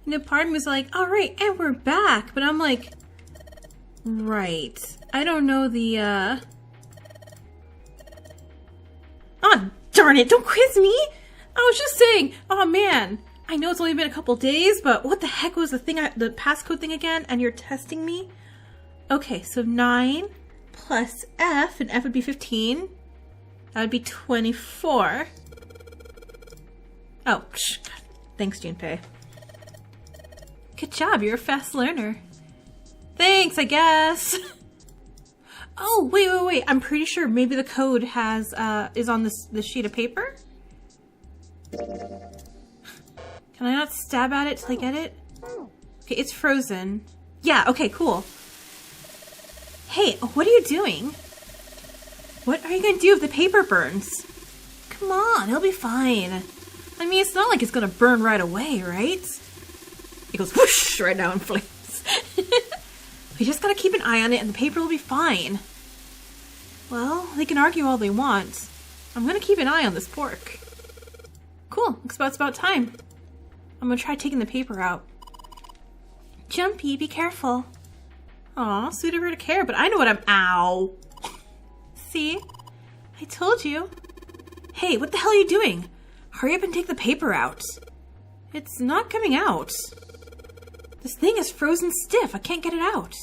And a part of me was like, all right, and we're back. But I'm like, right. I don't know the, Oh, darn it, don't quiz me! I was just saying, oh man, I know it's only been a couple days, but what the heck was the thing, the passcode thing again? And you're testing me? Okay, so 9 plus F, and F would be 15. That would be 24. Oh, thanks, Junpei. Good job, you're a fast learner. Thanks, I guess. Oh, wait. I'm pretty sure maybe the code has, is on this sheet of paper? Can I not stab at it till I get it? Okay, it's frozen. Yeah, okay, cool. Hey, what are you doing? What are you gonna do if the paper burns? Come on, it'll be fine. I mean, it's not like it's gonna burn right away, right? It goes whoosh right now in flames. We just gotta keep an eye on it and the paper will be fine. Well, they can argue all they want. I'm gonna keep an eye on this pork. Cool, looks about it's about time. I'm gonna try taking the paper out. Jumpy, be careful. Aw, sweet of her to care, but I know what I'm— Ow! See? I told you. Hey, what the hell are you doing? Hurry up and take the paper out. It's not coming out. This thing is frozen stiff. I can't get it out.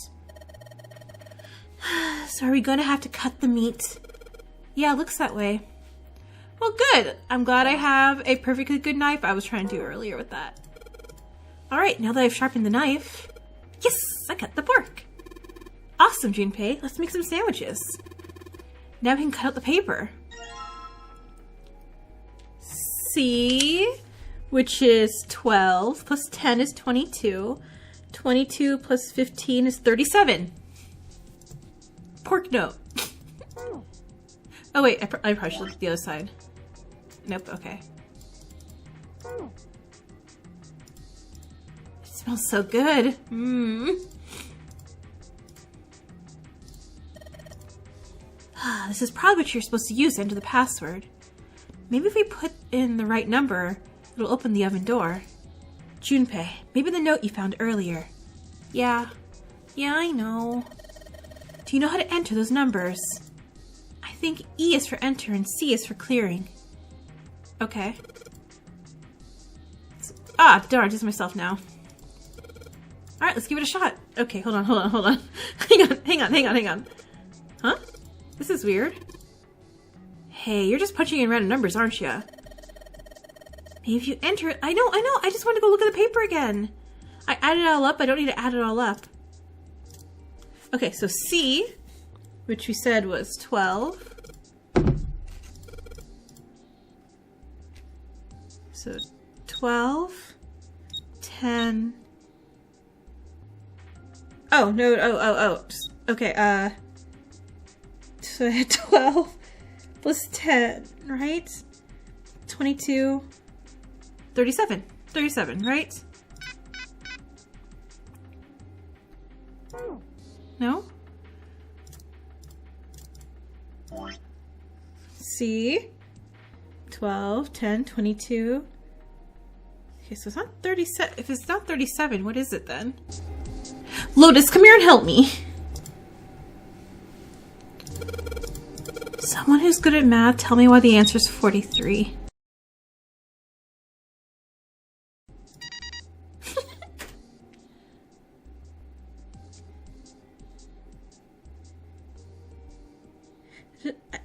So are we gonna have to cut the meat? Yeah, it looks that way. Well, good. I'm glad I have a perfectly good knife. I was trying to do earlier with that. Alright, now that I've sharpened the knife. Yes, I cut the pork. Awesome, Junpei. Let's make some sandwiches. Now we can cut out the paper. C, which is 12, plus 10 is 22. 22 plus 15 is 37. Pork note. Oh wait, I probably should look at the other side. Nope, okay. It smells so good. This is probably what you're supposed to use to enter the password. Maybe if we put in the right number, it'll open the oven door. Junpei, maybe the note you found earlier. Yeah, I know. Do you know how to enter those numbers? I think E is for enter and C is for clearing. Okay. Ah, darn, just myself now. Alright, let's give it a shot. Okay, hold on. Hang on. Huh? This is weird. Hey, you're just punching in random numbers, aren't you? Maybe if you enter it— I know, I just want to go look at the paper again. I added it all up, I don't need to add it all up. Okay, so C, which we said was 12. So 12, 10. Oh, no, okay, so I had 12 plus 10, right? 22, 37. 37, right? No? C, 12, 10, 22. Okay, so it's not 37. If it's not 37, what is it then? Lotus, come here and help me. Someone who's good at math, tell me why the answer is 43.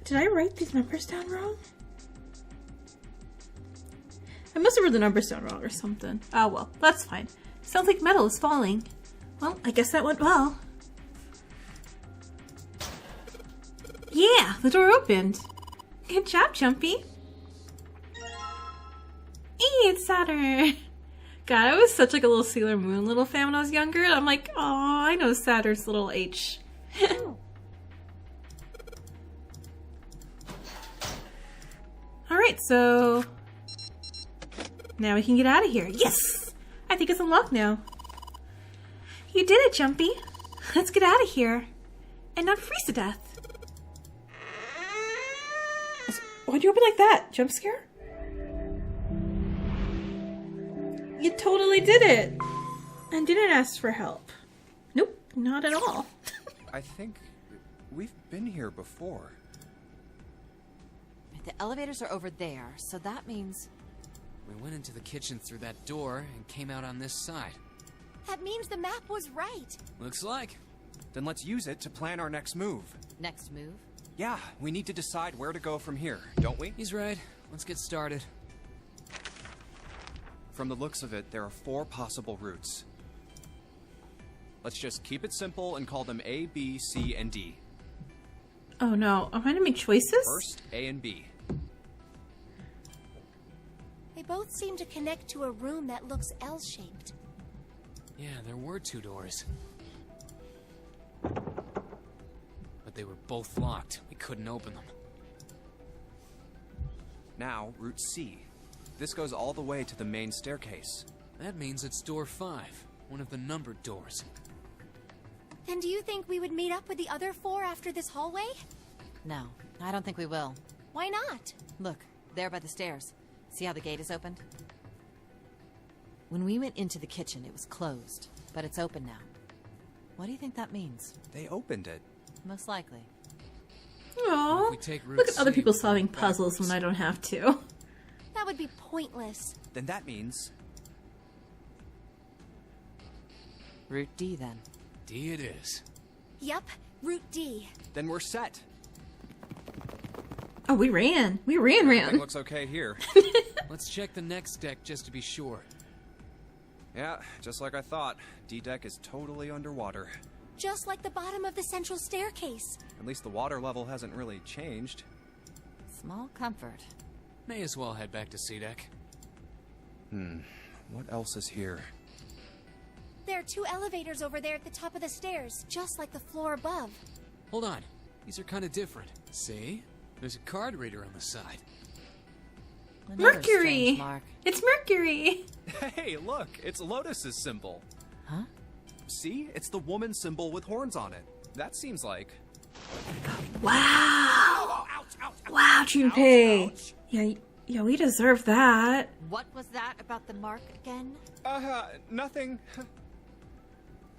Did I write these numbers down wrong? I must have written the numbers down wrong or something. Oh well, that's fine. Sounds like metal is falling. Well, I guess that went well. Yeah, the door opened. Good job, Jumpy. Hey, it's Saturn. God, I was such like a little Sailor Moon little fan when I was younger. I'm like, oh, I know Saturn's little H. Alright, so now we can get out of here. Yes! I think it's unlocked now. You did it, Jumpy. Let's get out of here. And not freeze to death. Why'd you open like that? Jump scare? You totally did it! And didn't ask for help. Nope, not at all. I think we've been here before. The elevators are over there, so that means... We went into the kitchen through that door and came out on this side. That means the map was right. Looks like. Then let's use it to plan our next move. Next move? Yeah, we need to decide where to go from here, don't we? He's right. Let's get started. From the looks of it, there are 4 possible routes. Let's just keep it simple and call them A, B, C, and D. Oh no, am I gonna make choices? First, A and B. They both seem to connect to a room that looks L-shaped. Yeah, there were 2 doors. But they were both locked. We couldn't open them. Now, route C. This goes all the way to the main staircase. That means it's door 5, one of the numbered doors. Then do you think we would meet up with the other 4 after this hallway? No, I don't think we will. Why not? Look, there by the stairs. See how the gate is opened? When we went into the kitchen, it was closed, but it's open now. What do you think that means? They opened it. Most likely. Aww, If we take route look at other C, people we'll solving go puzzles backwards. when I don't have to. That would be pointless. Then that means... Route D, then. D it is. Yup, Route D. Then we're set. Oh, we ran. We Everything ran. looks okay here. Let's check the next deck just to be sure. Yeah, just like I thought. D-deck is totally underwater. Just like the bottom of the central staircase. At least the water level hasn't really changed. Small comfort. May as well head back to C deck. What else is here? There are 2 elevators over there at the top of the stairs, just like the floor above. Hold on. These are kind of different. See? There's a card reader on the side. Another Mercury! strange mark. It's Mercury! Hey, look! It's Lotus's symbol. Huh? See? It's the woman symbol with horns on it. That seems like... Wow! Ouch, ouch, Wow, Junpei! Yeah, we deserve that. What was that about the mark again? Nothing.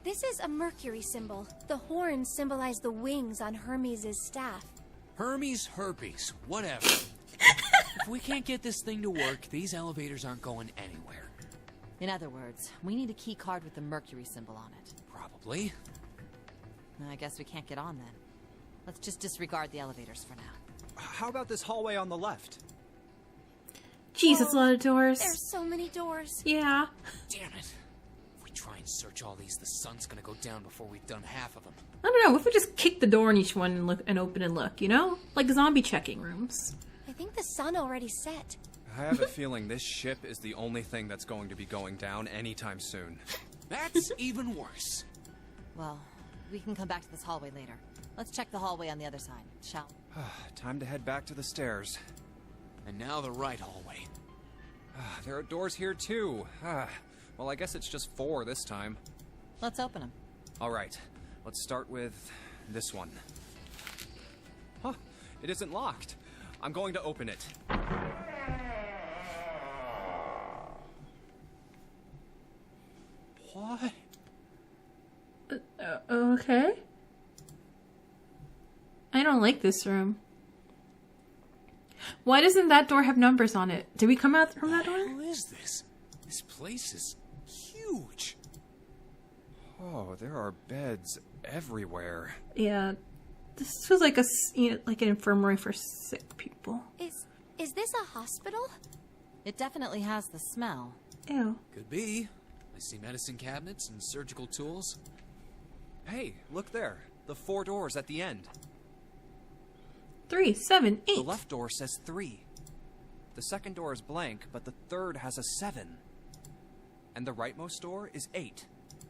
This is a Mercury symbol. The horns symbolize the wings on Hermes' staff. Hermes, herpes, whatever. If we can't get this thing to work, these elevators aren't going anywhere. In other words, we need a key card with the Mercury symbol on it. Probably. I guess we can't get on then. Let's just disregard the elevators for now. How about this hallway on the left? Jeez, that's a lot of doors. There's so many doors. Yeah. Damn it. If we try and search all these, the sun's gonna go down before we've done half of them. I don't know, what if we just kick the door in each one and look and open and look, you know? Like zombie checking rooms. I think the sun already set. I have a feeling this ship is the only thing that's going to be going down anytime soon. That's even worse. Well, we can come back to this hallway later. Let's check the hallway on the other side, shall we? Time to head back to the stairs. And now the right hallway. There are doors here too. Well, I guess it's just 4 this time. Let's open them. All right, let's start with this one. Huh, it isn't locked. I'm going to open it. What? Okay. I don't like this room. Why doesn't that door have numbers on it? Did we come out from that door? What is this? This place is huge. Oh, there are beds everywhere. Yeah. This feels like like an infirmary for sick people. Is this a hospital? It definitely has the smell. Ew. Could be. I see medicine cabinets and surgical tools. Hey, look there. The 4 doors at the end. 3, 7, 8. The left door says 3. The second door is blank, but the third has a 7. And the rightmost door is 8.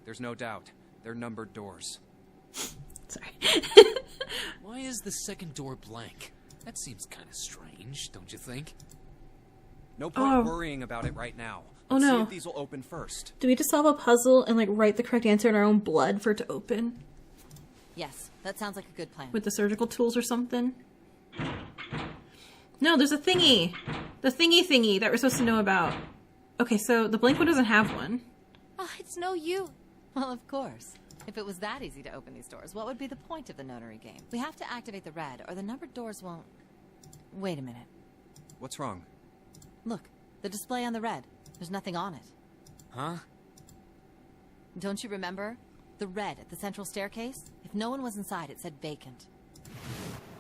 There's no doubt. They're numbered doors. Sorry. Why is the second door blank? That seems kind of strange, don't you think? No point worrying about it right now. Let's see no. if these will open first. Do we just solve a puzzle and like write the correct answer in our own blood for it to open? Yes, that sounds like a good plan. With the surgical tools or something? No, there's a thingy! The thingy that we're supposed to know about. Okay, so the blank one doesn't have one. Oh, it's no use. Well, of course. If it was that easy to open these doors, what would be the point of the Nonary game? We have to activate the red, or the numbered doors won't... Wait a minute. What's wrong? Look, the display on the red. There's nothing on it. Huh? Don't you remember? The red at the central staircase? If no one was inside, it said vacant.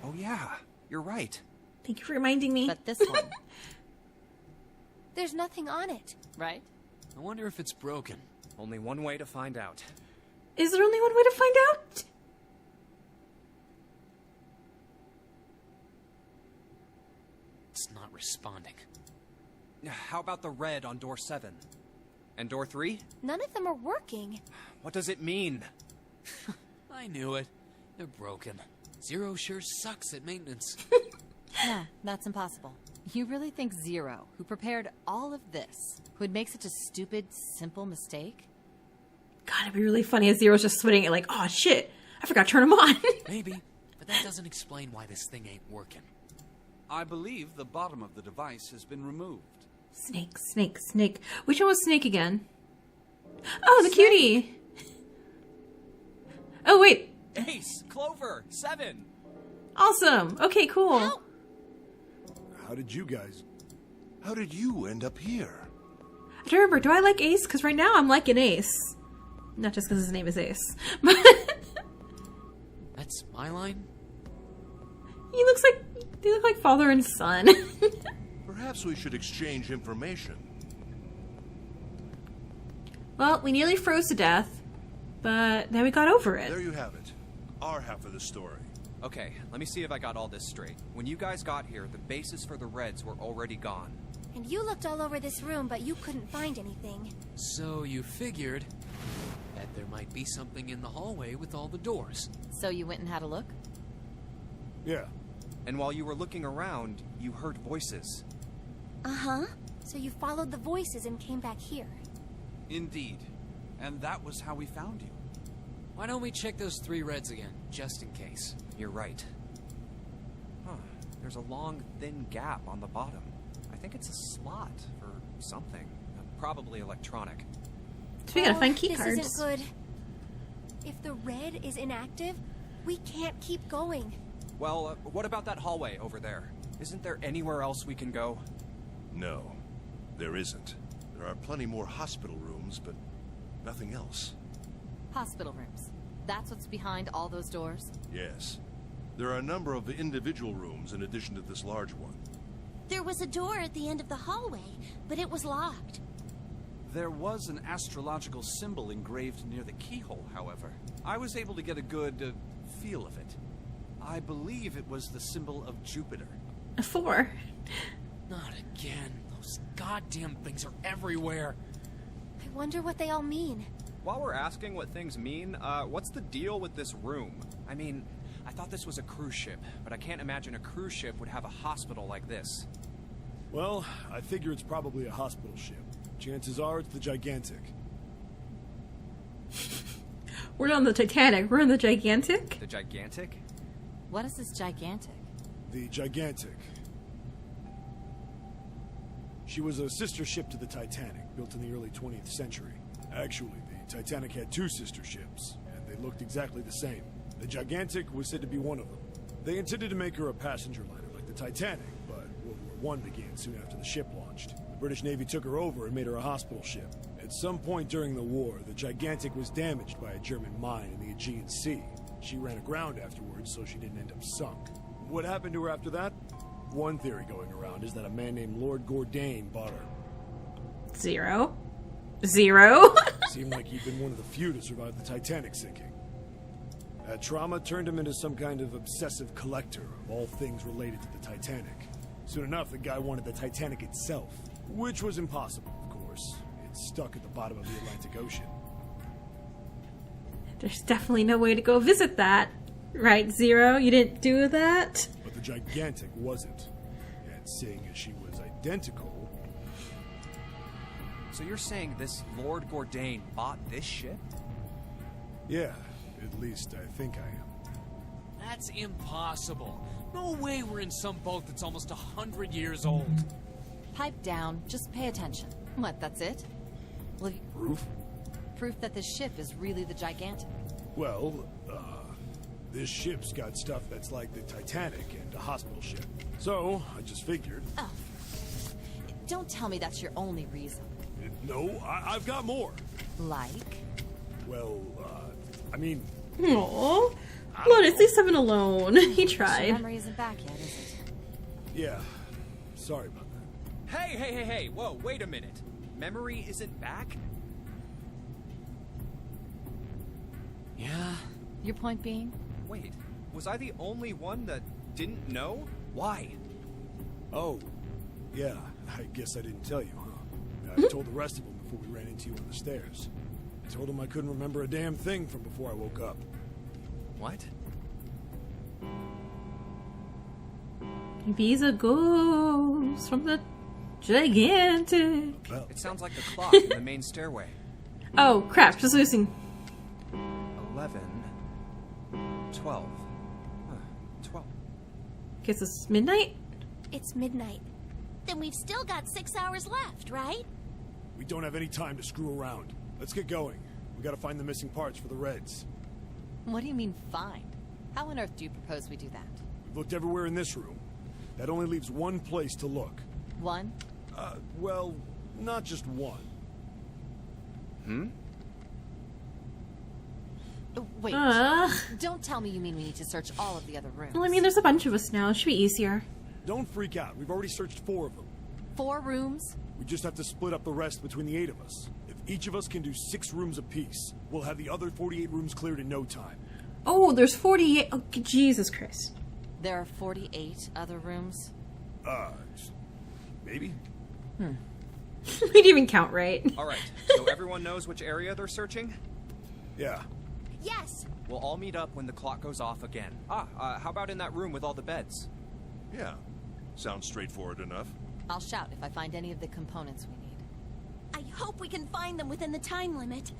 Oh yeah, you're right. Thank you for reminding me. But this one, There's nothing on it. right? I wonder if it's broken. Only one way to find out. Is there only one way to find out? It's not responding. How about the red on door 7? And door 3? None of them are working. What does it mean? I knew it. They're broken. Zero sure sucks at maintenance. Yeah, that's impossible. You really think Zero, who prepared all of this, would make such a stupid, simple mistake? God, it'd be really funny if Zero's just sweating it like, oh shit, I forgot to turn him on. Maybe, but that doesn't explain why this thing ain't working. I believe the bottom of the device has been removed. Snake, Snake, Snake. Which one was Snake again? Oh, the cutie. Oh, wait. Ace! Clover! 7! Awesome. Okay, cool. Help! How did you end up here? I don't remember, do I like Ace? Because right now I'm liking Ace. Not just because his name is Ace. That's my line? They look like father and son. Perhaps we should exchange information. Well, we nearly froze to death, but then we got over it. There you have it. Our half of the story. Okay, let me see if I got all this straight. When you guys got here, the bases for the Reds were already gone. And you looked all over this room, but you couldn't find anything. So you figured that there might be something in the hallway with all the doors. So you went and had a look? Yeah. And while you were looking around, you heard voices. Uh-huh. So you followed the voices and came back here. Indeed. And that was how we found you. Why don't we check those 3 reds again, just in case? You're right. Huh. There's a long, thin gap on the bottom. I think it's a slot for something. Probably electronic. So we gotta find key This cards. isn't good. If the red is inactive, we can't keep going. Well, what about that hallway over there? Isn't there anywhere else we can go? No, there isn't. There are plenty more hospital rooms, but nothing else. Hospital rooms. That's what's behind all those doors? Yes. There are a number of individual rooms in addition to this large one. There was a door at the end of the hallway, but it was locked. There was an astrological symbol engraved near the keyhole, however. I was able to get a good feel of it. I believe it was the symbol of Jupiter. A 4. Not again. Those goddamn things are everywhere. I wonder what they all mean. While we're asking what things mean, what's the deal with this room? I mean, I thought this was a cruise ship, but I can't imagine a cruise ship would have a hospital like this. Well, I figure it's probably a hospital ship. Chances are it's the Gigantic. We're not on the Titanic, we're on the Gigantic? The Gigantic? What is this gigantic? The Gigantic. She was a sister ship to the Titanic, built in the early 20th century. Actually, the Titanic had 2 sister ships, and they looked exactly the same. The Gigantic was said to be one of them. They intended to make her a passenger liner like the Titanic, but World War I began soon after the ship launched. The British Navy took her over and made her a hospital ship. At some point during the war, the Gigantic was damaged by a German mine in the Aegean Sea. She ran aground afterwards, so she didn't end up sunk. What happened to her after that? One theory going around is that a man named Lord Gourdain bought her. 0. Seemed like he'd been one of the few to survive the Titanic sinking. That trauma turned him into some kind of obsessive collector of all things related to the Titanic. Soon enough, the guy wanted the Titanic itself, which was impossible, of course. It's stuck at the bottom of the Atlantic Ocean. There's definitely no way to go visit that. Right, 0? You didn't do that? But the Gigantic wasn't. And seeing as she was identical... So you're saying this Lord Gourdain bought this ship? Yeah, at least I think I am. That's impossible. No way we're in some boat that's almost 100 years old. Pipe down. Just pay attention. What, that's it? Well, Proof? proof that this ship is really the Gigantic? Well, this ship's got stuff that's like the Titanic and a hospital ship. So, I just figured. Oh. Don't tell me that's your only reason. No, I've got more. Like? Well, I mean... Aww. Lotus, leave Seven alone. He Your tried. memory isn't back yet, is it? Yeah. Sorry about that. Hey, whoa, wait a minute. Memory isn't back? Yeah. Your point being? Wait, was I the only one that didn't know? Why? Oh, yeah. I guess I didn't tell you, huh? I told the rest of them before we ran into you on the stairs. I told them I couldn't remember a damn thing from before I woke up. What? Maybe he's a ghost from the Gigantic. Well, It sounds like the clock in the main stairway. Oh, crap. Just losing. 11, 12. 12. Guess it's midnight? It's midnight. Then we've still got 6 hours left, right? we don't have any time to screw around. Let's get going. We gotta find the missing parts for the Reds. What do you mean, find? How on earth do you propose we do that? We've looked everywhere in this room. That only leaves one place to look. One? Well, not just one. Wait. Ugh. Don't tell me you mean we need to search all of the other rooms. Well, I mean, there's a bunch of us now. It should be easier. Don't freak out. We've already searched 4 of them. 4 rooms? We just have to split up the rest between the 8 of us. If each of us can do 6 rooms apiece, we'll have the other 48 rooms cleared in no time. Oh, there's 48. Oh, Jesus Christ. There are 48 other rooms? Maybe? We didn't even count right. Alright, so everyone knows which area they're searching? Yeah. Yes. We'll all meet up when the clock goes off again. How about in that room with all the beds? Yeah. Sounds straightforward enough. I'll shout if I find any of the components we need. I hope we can find them within the time limit.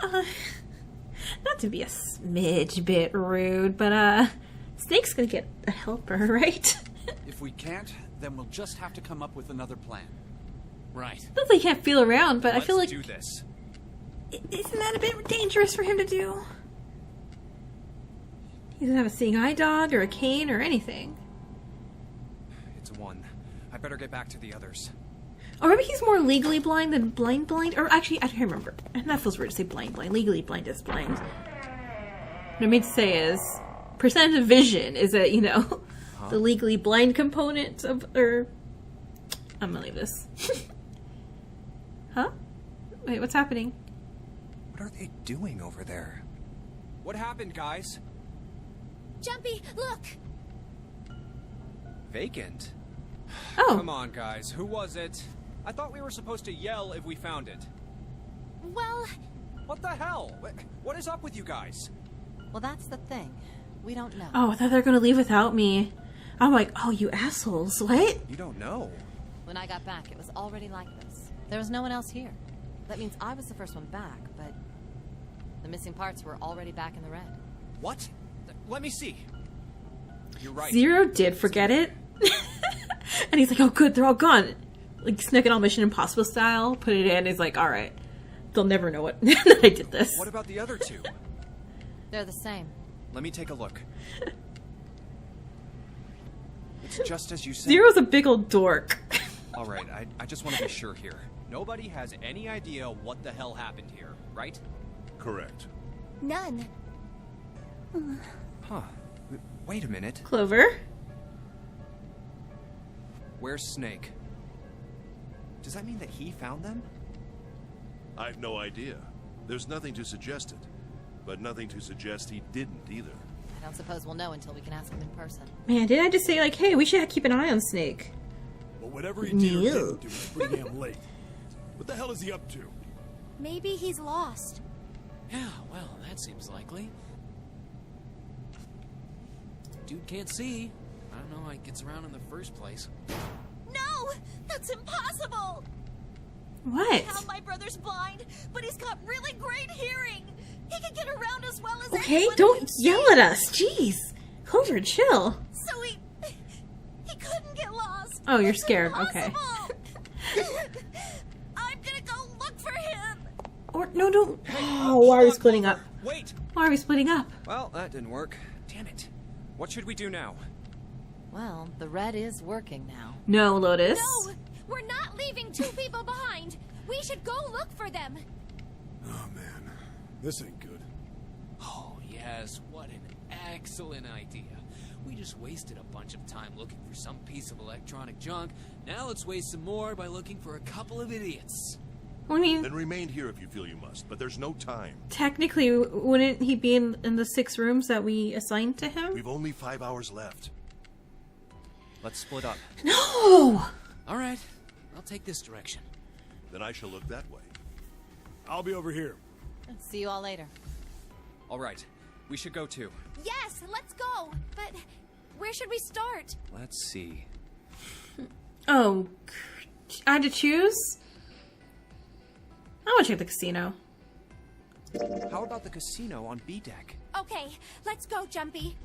Not to be a smidge bit rude, but, Snake's gonna get a helper, right? If we can't, then we'll just have to come up with another plan. Right. Not that he can't feel around, but I feel like... Let's do this. Isn't that a bit dangerous for him to do? He doesn't have a seeing eye dog or a cane or anything. It's 1. I better get back to the others. Or maybe he's more legally blind than blind. Or actually, I can't remember. And that feels weird to say blind. Legally blind is blind. What I mean to say is, percentage of vision is a, the legally blind component of, I'm gonna leave this. Huh? Wait, what's happening? What are they doing over there? What happened, guys? Jumpy, look! Vacant? Oh. Come on, guys. Who was it? I thought we were supposed to yell if we found it. Well... What the hell? What is up with you guys? Well, that's the thing. We don't know. Oh, I thought they were gonna leave without me. I'm like, oh, you assholes. What? You don't know. When I got back, it was already like this. There was no one else here. That means I was the first one back, but the missing parts were already back in the red. What? Let me see. You're right. Zero did forget it. And he's like, oh good, they're all gone. Like, snuck it on Mission Impossible style, put it in, he's like, alright. They'll never know what that I did this. What about the other 2? They're the same. Let me take a look. It's just as you said. Zero's a big old dork. Alright, I just want to be sure here. Nobody has any idea what the hell happened here, right? Correct. None. Huh. Wait a minute. Clover. Where's Snake? Does that mean that he found them? I've no idea. There's nothing to suggest it. But nothing to suggest he didn't either. I don't suppose we'll know until we can ask him in person. Man, didn't I just say, like, hey, we should keep an eye on Snake? Well, whatever he did or didn't do was pretty damn late. What the hell is he up to? Maybe he's lost. Yeah, well, that seems likely. Dude can't see. I don't know how he gets around in the first place. No! That's impossible! What? Now my brother's blind, but he's got really great hearing. He can get around as well as Okay, anyone don't can yell see. at us. Jeez. Clover, chill. So he couldn't get lost. Oh, you're It's scared. Okay. impossible. I'm gonna go look for him. Or no, no. Hey, Oh, why are we hold on, splitting up? Clover. Wait! Why are we splitting up? Well, that didn't work. Damn it. What should we do now? Well, the red is working now. No, Lotus. No! We're not leaving two people behind! We should go look for them! Oh, man. This ain't good. Oh, yes, what an excellent idea. We just wasted a bunch of time looking for some piece of electronic junk. Now let's waste some more by looking for a couple of idiots. I mean, Then remain here if you feel you must, but there's no time. technically, wouldn't he be in the 6 rooms that we assigned to him? We've only 5 hours left. Let's split up. No! All right, I'll take this direction. Then I shall look that way. I'll be over here. See you all later. All right, we should go too. Yes, let's go! But where should we start? Let's see. Oh, I had to choose? I want to check the casino. How about the casino on B deck? Okay, let's go, Jumpy.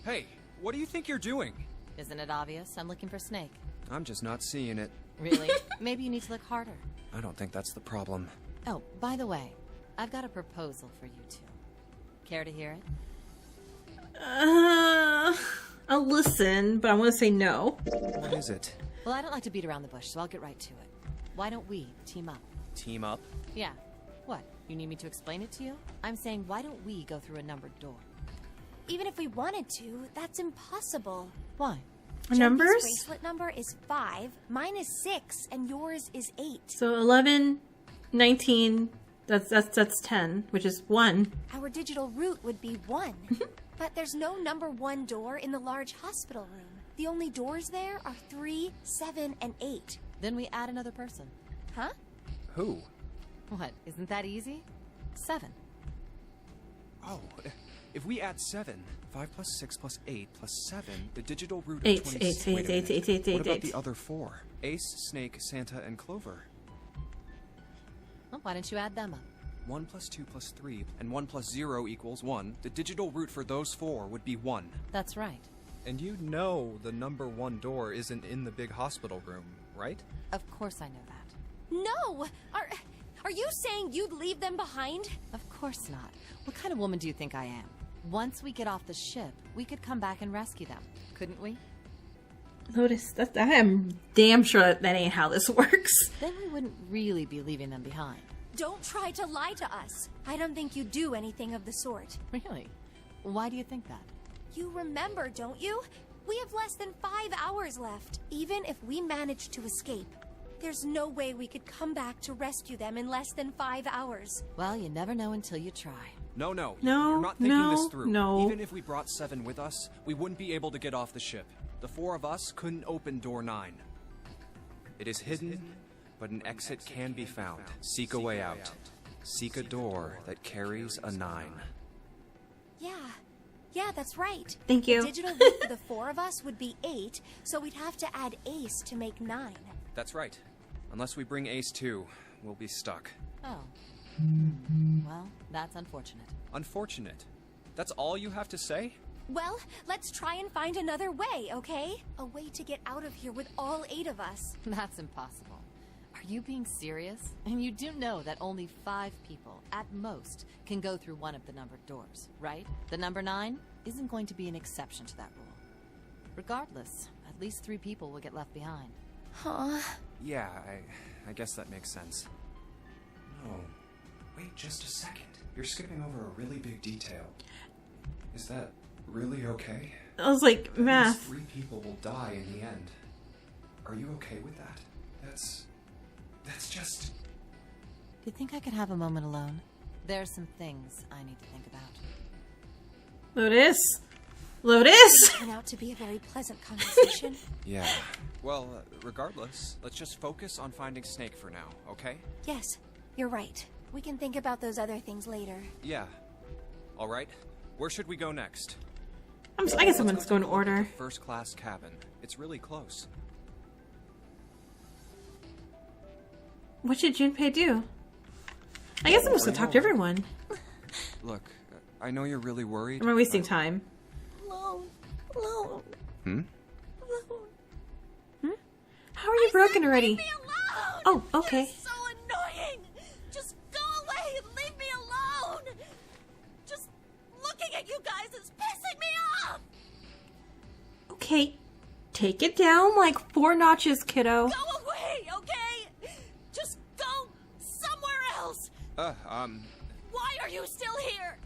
Hey, what do you think you're doing? Isn't it obvious? I'm looking for Snake. I'm just not seeing it. Really? Maybe you need to look harder. I don't think that's the problem. Oh, by the way, I've got a proposal for you two. Care to hear it? I'll listen, but I want to say no. What is it? Well, I don't like to beat around the bush, so I'll get right to it. Why don't we team up? Team up? Yeah. What? You need me to explain it to you? I'm saying, why don't we go through a numbered door? Even if we wanted to, that's impossible. Why? Numbers? Jumpy's bracelet number is 5, mine is 6, and yours is 8. So 11, 19, that's 10, which is 1. Our digital route would be 1. But there's no number 1 door in the large hospital room. The only doors there are 3, 7, and 8. Then we add another person. Huh? Who? What? Isn't that easy? 7. Oh, if we add 7, 5 plus 6 plus 8 plus 7, the digital root of 8, 26. 8, Wait a 8, minute. 8, 8, 8, What about 8. the other 4? Ace, Snake, Santa, and Clover. Well, why don't you add them up? 1 plus 2 plus 3, and 1 plus 0 equals 1. The digital root for those 4 would be 1. That's right. And you know the number 1 door isn't in the big hospital room, right? Of course I know that. No! Are you saying you'd leave them behind? Of course not. What kind of woman do you think I am? Once we get off the ship, we could come back and rescue them, couldn't we? Lotus, I am damn sure that ain't how this works. Then we wouldn't really be leaving them behind. Don't try to lie to us. I don't think you do anything of the sort. Really? Why do you think that? You remember, don't you? We have less than 5 hours left. Even if we manage to escape, there's no way we could come back to rescue them in less than 5 hours. Well, you never know until you try. No. No, You're not thinking this through. no. Even if we brought 7 with us, we wouldn't be able to get off the ship. The 4 of us couldn't open door 9. It is hidden, but an exit can be found. Seek a way out. Seek a door that carries a 9. Yeah, that's right. Thank you. The digital root for the 4 of us would be 8, so we'd have to add Ace to make 9. That's right. Unless we bring Ace too, we'll be stuck. Oh. Well, that's unfortunate. Unfortunate. That's all you have to say? Well, let's try and find another way, okay? A way to get out of here with all 8 of us. That's impossible. Are you being serious? And you do know that only 5 people, at most, can go through one of the numbered doors, right? The number 9 isn't going to be an exception to that rule. Regardless, at least 3 people will get left behind. Huh? Yeah, I guess that makes sense. No. Wait just a second. You're skipping over a really big detail. Is that really okay? I was like, At least math. 3 people will die in the end. Are you okay with that? That's just... Do you think I could have a moment alone? There are some things I need to think about. Lotus? Lotus? Turned out to be a very pleasant conversation. Yeah. Well, regardless, let's just focus on finding Snake for now, okay? Yes, you're right. We can think about those other things later. Yeah. All right. Where should we go next? I guess I'm just going to order. First class cabin. It's really close. What should Junpei do? I guess I'm just gonna talk to everyone. Look, I know you're really worried. Am I wasting time? Alone. Hmm? How are you broken already? Leave me alone! Oh, okay. You're so annoying! at you guys is pissing me off! Okay, take it down like 4 notches, kiddo. Go away, okay? Just go somewhere else! Why are you still here?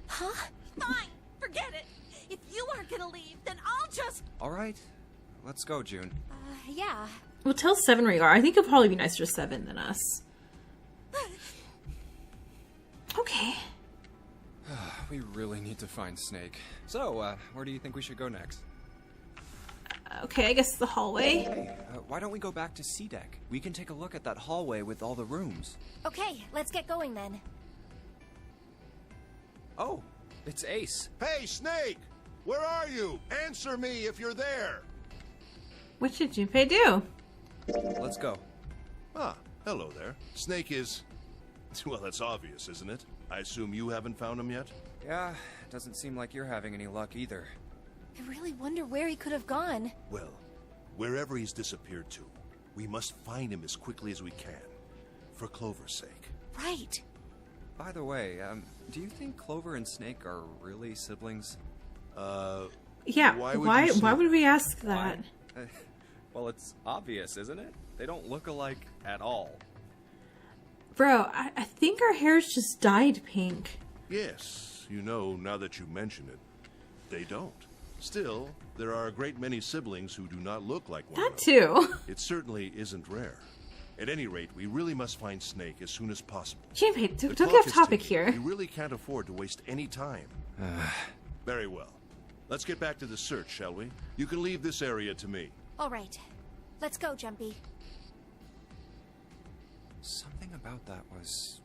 Huh? Fine, forget it. If you aren't gonna leave, then I'll just... Alright, let's go, June. Yeah. Well, tell 7 where you are. I think it'll probably be nicer to 7 than us. Okay. We really need to find Snake. So, where do you think we should go next? Okay, I guess the hallway. Hey, why don't we go back to C deck? We can take a look at that hallway with all the rooms. Okay, let's get going then. Oh, it's Ace. Hey, Snake! Where are you? Answer me if you're there! What should Junpei do? Let's go. Ah, hello there. Snake is... Well, that's obvious, isn't it? I assume you haven't found him yet? Yeah, doesn't seem like you're having any luck either. I really wonder where he could have gone. Well, wherever he's disappeared to, we must find him as quickly as we can. For Clover's sake. Right. By the way, do you think Clover and Snake are really siblings? Yeah, why would why you say would we ask that? Well, it's obvious, isn't it? They don't look alike at all. Bro, I think our hair's just dyed pink. Yes, you know, now that you mention it, they don't. Still, there are a great many siblings who do not look like one That another. too. It certainly isn't rare. At any rate, we really must find Snake as soon as possible. Junpei, The don't clock get off is topic ticking. here. We really can't afford to waste any time. Very well. Let's get back to the search, shall we? You can leave this area to me. All right. Let's go, Jumpy. Something about that was...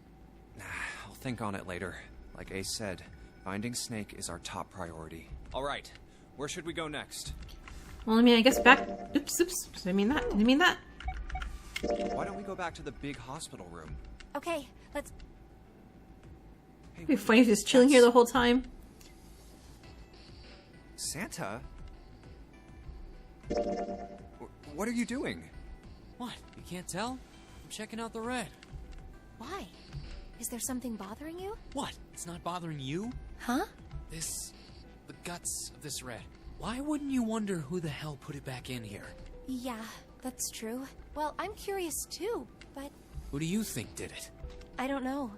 I'll think on it later. Like Ace said, finding Snake is our top priority. Alright, where should we go next? Well, I mean, I guess back... Oops. Didn't mean that. Why don't we go back to the big hospital room? Okay, let's... Hey, It'd be funny if he was chilling here the whole time. Santa? What are you doing? What? You can't tell? I'm checking out the red. Why? Is there something bothering you? What? It's not bothering you? Huh? The guts of this red. Why wouldn't you wonder who the hell put it back in here? Yeah, that's true. Well, I'm curious too, but Who do you think did it? I don't know.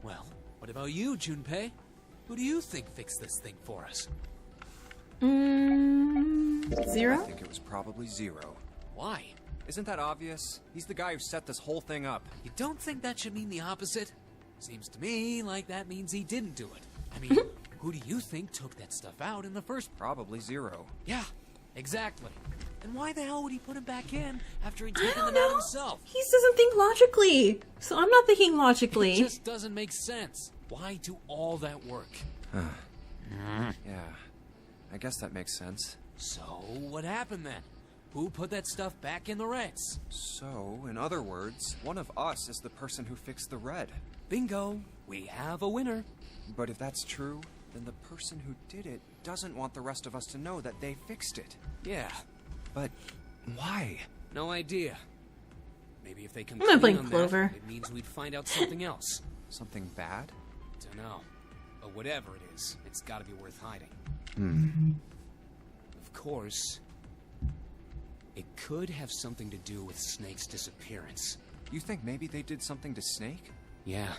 Well, what about you, Junpei? Who do you think fixed this thing for us? I Zero? think it was probably Zero. Why? Isn't that obvious? He's the guy who set this whole thing up. You don't think that should mean the opposite? Seems to me like that means he didn't do it. I mean, who do you think took that stuff out in the first... Probably Zero. Yeah, exactly. And why the hell would he put him back in after he'd I taken don't them out know. himself? He doesn't think logically. So I'm not thinking logically. It just doesn't make sense. Why do all that work? Yeah, I guess that makes sense. So, what happened then? Who put that stuff back in the reds? So, in other words, one of us is the person who fixed the red. Bingo! We have a winner. But if that's true, then the person who did it doesn't want the rest of us to know that they fixed it. Yeah, But why? no idea. Maybe if they come I'm gonna clean blame on Clover. that, it means we'd find out something else. Something bad? Dunno. But whatever it is, it's gotta be worth hiding. Of course, it could have something to do with Snake's disappearance. You think maybe they did something to Snake? Yeah.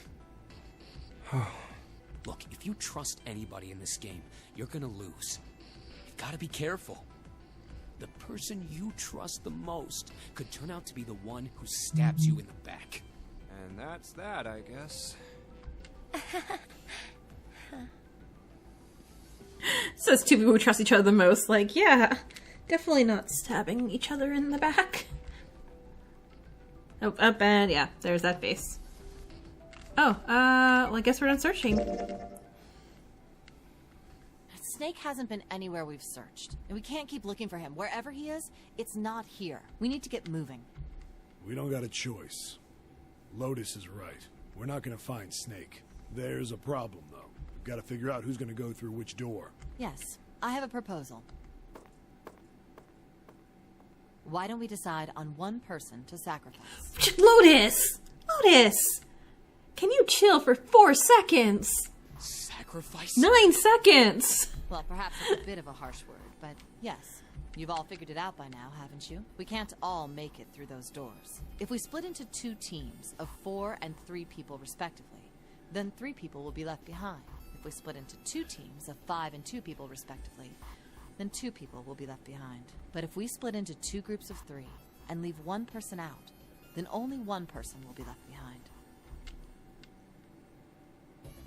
Look, if you trust anybody in this game, you're gonna lose. You've gotta be careful. The person you trust the most could turn out to be the one who stabs you in the back. And that's that, I guess. Says two people who trust each other the most. Like, yeah, definitely not stabbing each other in the back. Oh, up and yeah, there's that face. Oh, well, I guess we're done searching. Snake hasn't been anywhere we've searched. And we can't keep looking for him. Wherever he is, it's not here. We need to get moving. We don't got a choice. Lotus is right. We're not gonna find Snake. There's a problem, though. We've got to figure out who's gonna go through which door. Yes, I have a proposal. Why don't we decide on one person to sacrifice? Lotus! Lotus! Can you chill for 4 seconds? Sacrifice? 9 seconds! Well, perhaps it's a bit of a harsh word, but yes. You've all figured it out by now, haven't you? We can't all make it through those doors. If we split into 2 teams of 4 and 3 people respectively, then 3 people will be left behind. If we split into 2 teams of 5 and 2 people respectively, then 2 people will be left behind. But if we split into 2 groups of 3 and leave 1 person out, then only 1 person will be left behind.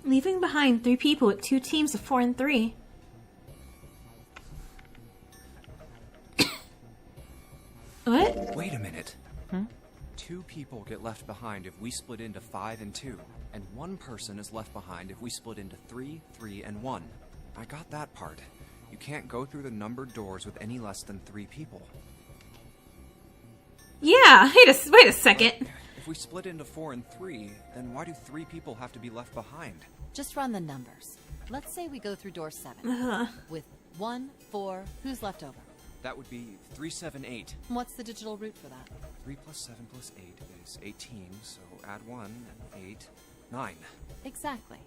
Leaving behind 3 people with 2 teams of 4 and 3. What? Wait a minute. 2 people get left behind if we split into 5 and 2, and 1 person is left behind if we split into 3, 3, and 1. I got that part. You can't go through the numbered doors with any less than 3 people. Yeah, wait a second. If we split into 4 and 3, then why do 3 people have to be left behind? Just run the numbers. Let's say we go through door 7. With 1, 4, who's left over? That would be 3, 7, 8. What's the digital root for that? 3 plus 7 plus 8 is 18, so add 1, and 8, 9. Exactly.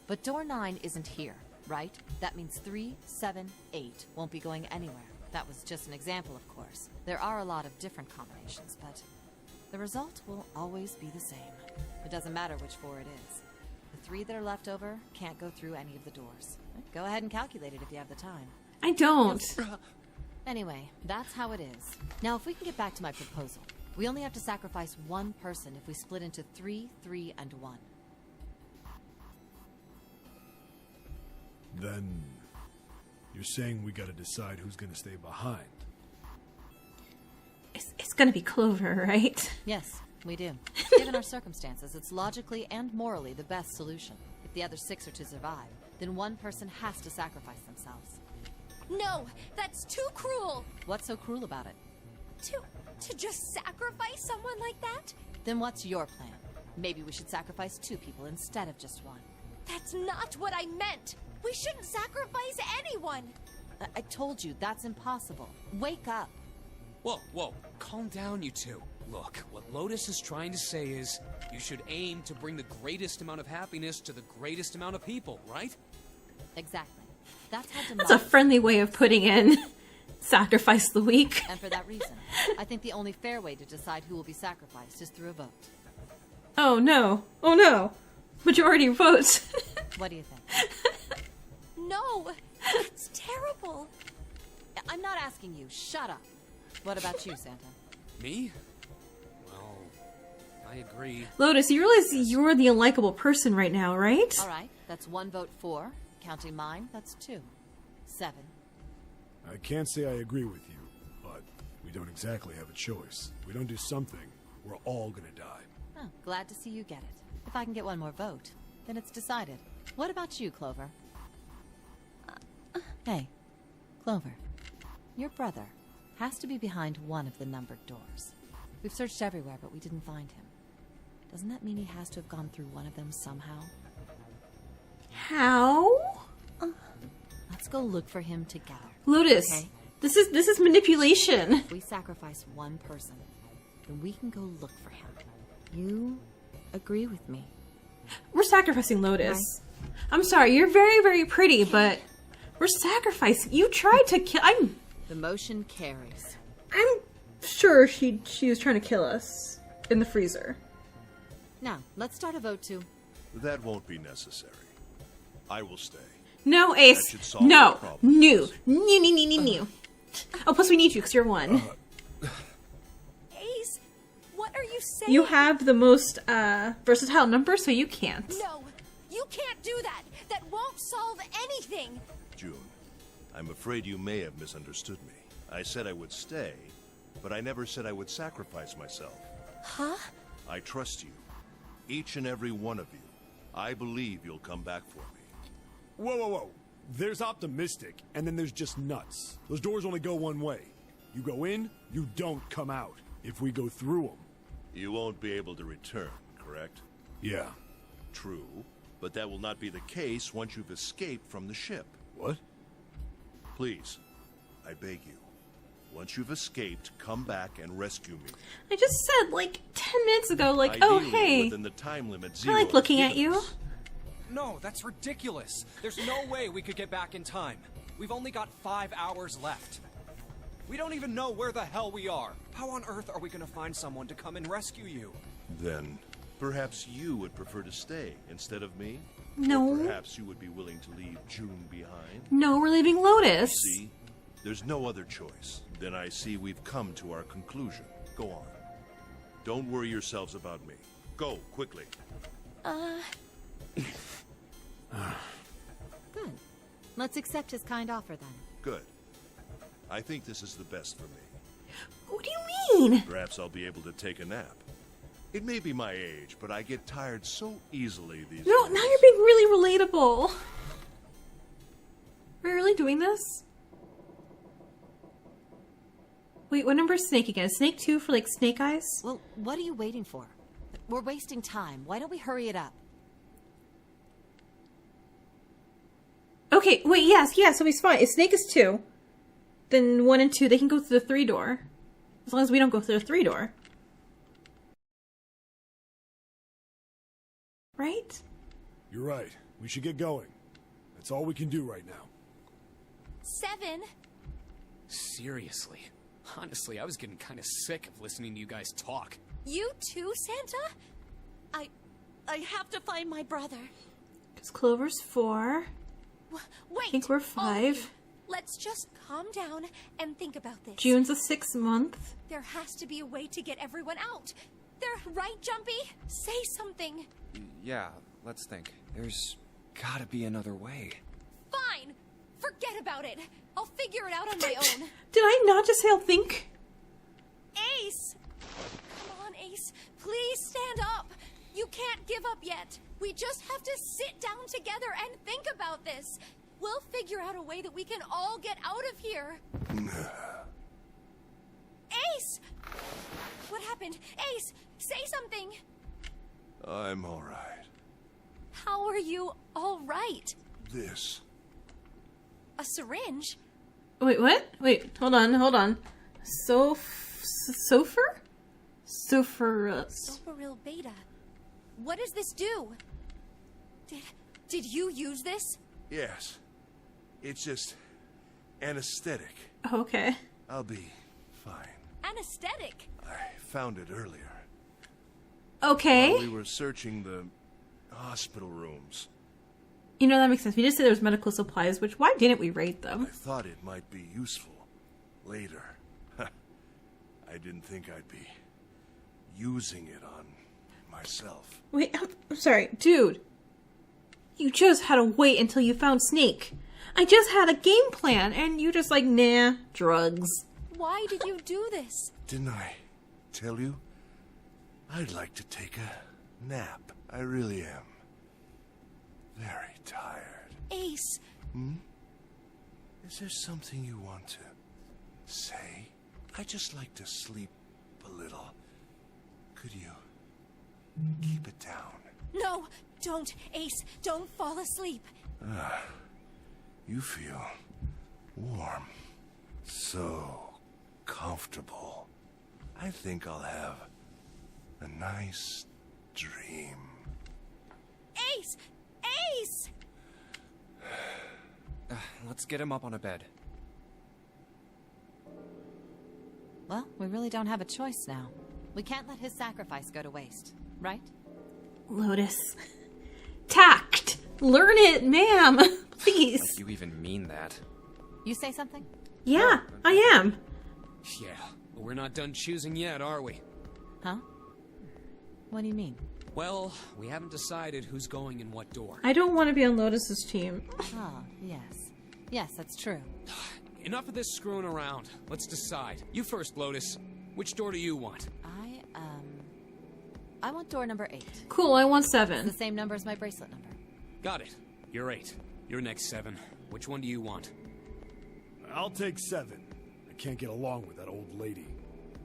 But door 9 isn't here, right? That means 3, 7, 8 won't be going anywhere. That was just an example, of course. There are a lot of different combinations, but the result will always be the same. It doesn't matter which 4 it is. The 3 that are left over can't go through any of the doors. Go ahead and calculate it if you have the time. I don't. Anyway, that's how it is. Now, if we can get back to my proposal, we only have to sacrifice 1 person if we split into 3, 3, and 1. Then you're saying we gotta decide who's gonna stay behind. It's gonna be Clover, right? Yes, we do. Given our circumstances, it's logically and morally the best solution. If the other 6 are to survive, then 1 person has to sacrifice themselves. No, that's too cruel. What's so cruel about it? To just sacrifice someone like that? Then what's your plan? Maybe we should sacrifice 2 people instead of just 1. That's not what I meant. We shouldn't sacrifice anyone. I told you, that's impossible. Wake up. Whoa. Calm down, you 2. Look, what Lotus is trying to say is, you should aim to bring the greatest amount of happiness to the greatest amount of people, right? Exactly. That's how That's a friendly way of putting in sacrifice the weak. And for that reason, I think the only fair way to decide who will be sacrificed is through a vote. Oh no. Oh no. Majority votes. What do you think? No, it's terrible. I'm not asking you. Shut up. What about you, Santa? Me? Well, I agree. Lotus, you realize you're the unlikable person right now, right? All right, that's 1 vote for. Counting mine, that's 2. 7. I can't say I agree with you, but we don't exactly have a choice. If we don't do something, we're all gonna die. Oh, glad to see you get it. If I can get 1 more vote, then it's decided. What about you, Clover? Hey, Clover. Your brother has to be behind one of the numbered doors. We've searched everywhere, but we didn't find him. Doesn't that mean he has to have gone through one of them somehow? How? Let's go look for him together. Lotus, okay? This is manipulation. If we sacrifice 1 person, then we can go look for him. You agree with me? We're sacrificing Lotus. Right. I'm sorry, you're very, very pretty, but we're sacrificing. You tried to kill. The motion carries. I'm sure she was trying to kill us in the freezer. Now, let's start a vote too. That won't be necessary. I will stay. No, Ace. No. New. Oh, plus we need you because you're 1. Ace, what are you saying? You have the most versatile number, so you can't. No, you can't do that. That won't solve anything. June, I'm afraid you may have misunderstood me. I said I would stay, but I never said I would sacrifice myself. Huh? I trust you. Each and every one of you. I believe you'll come back for me. Whoa. There's optimistic, and then there's just nuts. Those doors only go one way. You go in, you don't come out. If we go through them... You won't be able to return, correct? Yeah. True, but that will not be the case once you've escaped from the ship. What? Please, I beg you. Once you've escaped, come back and rescue me. I just said, like, 10 minutes ago, like, Ideally, oh, hey. Within the time limit I like looking at you. No, that's ridiculous. There's no way we could get back in time. We've only got 5 hours left. We don't even know where the hell we are. How on earth are we gonna find someone to come and rescue you? Then, perhaps you would prefer to stay instead of me? No. Or perhaps you would be willing to leave June behind? No, we're leaving Lotus. See? There's no other choice. Then I see we've come to our conclusion. Go on. Don't worry yourselves about me. Go, quickly. Good. Let's accept his kind offer then. Good. I think this is the best for me. What do you mean? Perhaps I'll be able to take a nap. It may be my age, but I get tired so easily these No, days. now you're being really relatable. Are we really doing this? Wait, what number is Snake again? Snake 2 for like Snake Eyes? Well, what are you waiting for? We're wasting time. Why don't we hurry it up? Okay, wait, yes, so he's fine. If Snake is 2, then 1 and 2, they can go through the 3 door. As long as we don't go through the 3 door. Right? You're right. We should get going. That's all we can do right now. 7. Seriously. Honestly, I was getting kind of sick of listening to you guys talk. You too, Santa? I have to find my brother. Because Clover's 4. Wait. I think we're all of 5. you. Let's just calm down and think about this. June's a 6th month. There has to be a way to get everyone out. They're right, Jumpy? Say something. Yeah, let's think. There's gotta be another way. Fine. Forget about it. I'll figure it out on my own. Did I not just say I'll think? Ace! Come on, Ace. Please stand up. You can't give up yet. We just have to sit down together and think about this. We'll figure out a way that we can all get out of here. Ace! What happened? Ace, say something. I'm all right. How are you all right? This. A syringe? Wait, what? Wait, hold on. Sulfur? Sulfurous. Soparil beta. What does this do? Did you use this? Yes. It's just anesthetic. Okay. I'll be fine. Anesthetic? I found it earlier. Okay. While we were searching the hospital rooms. You know, that makes sense. We just said there was medical supplies, which why didn't we rate them? I thought it might be useful later. I didn't think I'd be using it on myself. Wait, I'm sorry. Dude. You just had to wait until you found Snake. I just had a game plan, and you just like, nah, drugs. Why did you do this? Didn't I tell you? I'd like to take a nap. I really am. Very tired. Ace. Is there something you want to say? I just like to sleep a little. Could you keep it down? No, don't, Ace. Don't fall asleep. You feel warm. So comfortable. I think I'll have a nice dream. Ace! Ace! Let's get him up on a bed. Well, we really don't have a choice now. We can't let his sacrifice go to waste, right? Lotus. Tact! Learn it, ma'am! Please. Like you even mean that. You say something? Yeah, I am. Yeah, but we're not done choosing yet, are we? Huh? What do you mean? Well, we haven't decided who's going in what door. I don't want to be on Lotus's team. Ah, yes. Yes, that's true. Enough of this screwing around. Let's decide. You first, Lotus. Which door do you want? I want door number 8. Cool, I want The 7. same number as my bracelet number. Got it. You're 8. You're next 7. Which one do you want? I'll take 7. I can't get along with that old lady.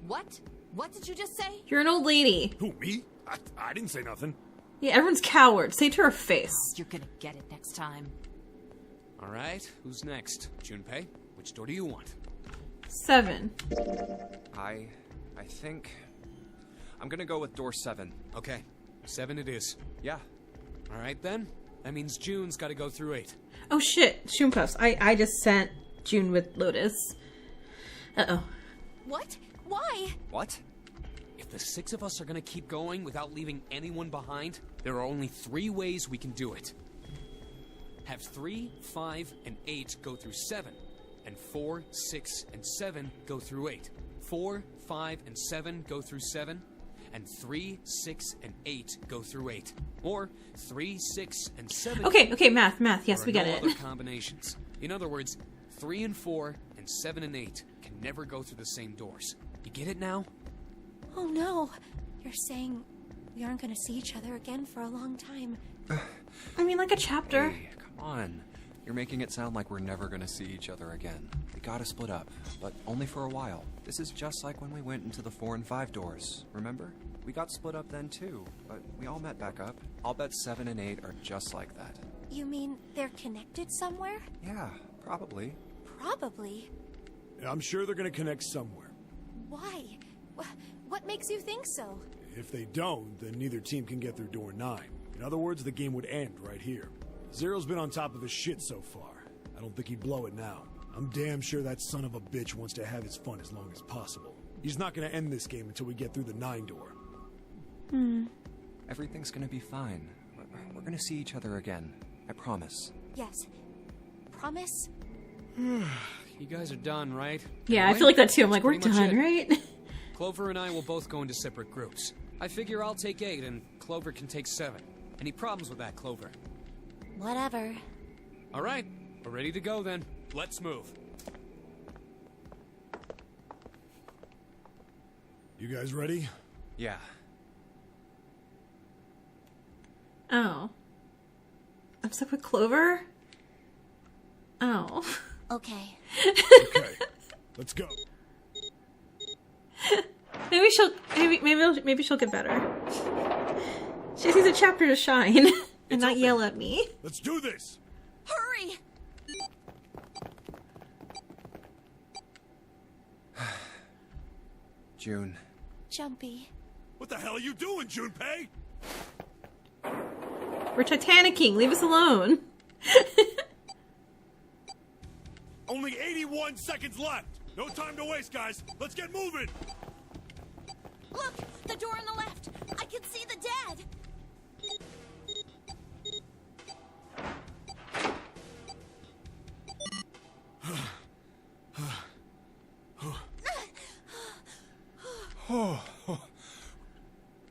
What? What did you just say? You're an old lady. Who, me? I didn't say nothing. Yeah, everyone's cowards. Say it to her face. You're gonna get it next time. All right. Who's next? Junpei, which door do you want? 7. I think I'm gonna go with door 7. Okay. 7 it is. Yeah. All right, then. That means June's got to go through 8. Oh shit, Shroom Puffs. I just sent June with Lotus. Uh-oh. What? Why? What? If the 6 of us are going to keep going without leaving anyone behind, there are only 3 ways we can do it. Have 3, 5, and 8 go through 7, and 4, 6, and 7 go through 8. 4, 5, and 7 go through 7, and 3, 6, and 8 go through 8. Or 3, 6, and 7. Okay, math. Yes, There we are get no it. other combinations. In other words, 3 and 4 and 7 and 8 can never go through the same doors. You get it now? Oh no. You're saying we aren't gonna see each other again for a long time. I mean, like a chapter. Hey, come on. You're making it sound like we're never gonna see each other again. We gotta split up, but only for a while. This is just like when we went into the 4 and 5 doors, remember? We got split up then too, but we all met back up. I'll bet 7 and 8 are just like that. You mean they're connected somewhere? Yeah, probably. Probably. I'm sure they're gonna connect somewhere. Why? What makes you think so? If they don't, then neither team can get through door 9. In other words, the game would end right here. Zero's been on top of his shit so far. I don't think he'd blow it now. I'm damn sure that son of a bitch wants to have his fun as long as possible. He's not gonna end this game until we get through the 9 door. Everything's gonna be fine. We're gonna see each other again. I promise. Yes. Promise? You guys are done, right? Yeah, I Anyway, feel like that too. I'm like, we're pretty much done, it. right? Clover and I will both go into separate groups. I figure I'll take 8 and Clover can take 7. Any problems with that, Clover? Whatever. All right, we're ready to go then. Let's move. You guys ready? Yeah. Oh. I'm stuck with Clover? Oh. Okay. Okay. Let's go. Maybe she'll get better. She needs a chapter to shine and not yell at me. Let's do this! Hurry! June. Jumpy. What the hell are you doing, Junpei? We're Titanicing. Leave us alone. Only 81 seconds left! No time to waste, guys! Let's get moving! Look! The door on the left! I can see the dead!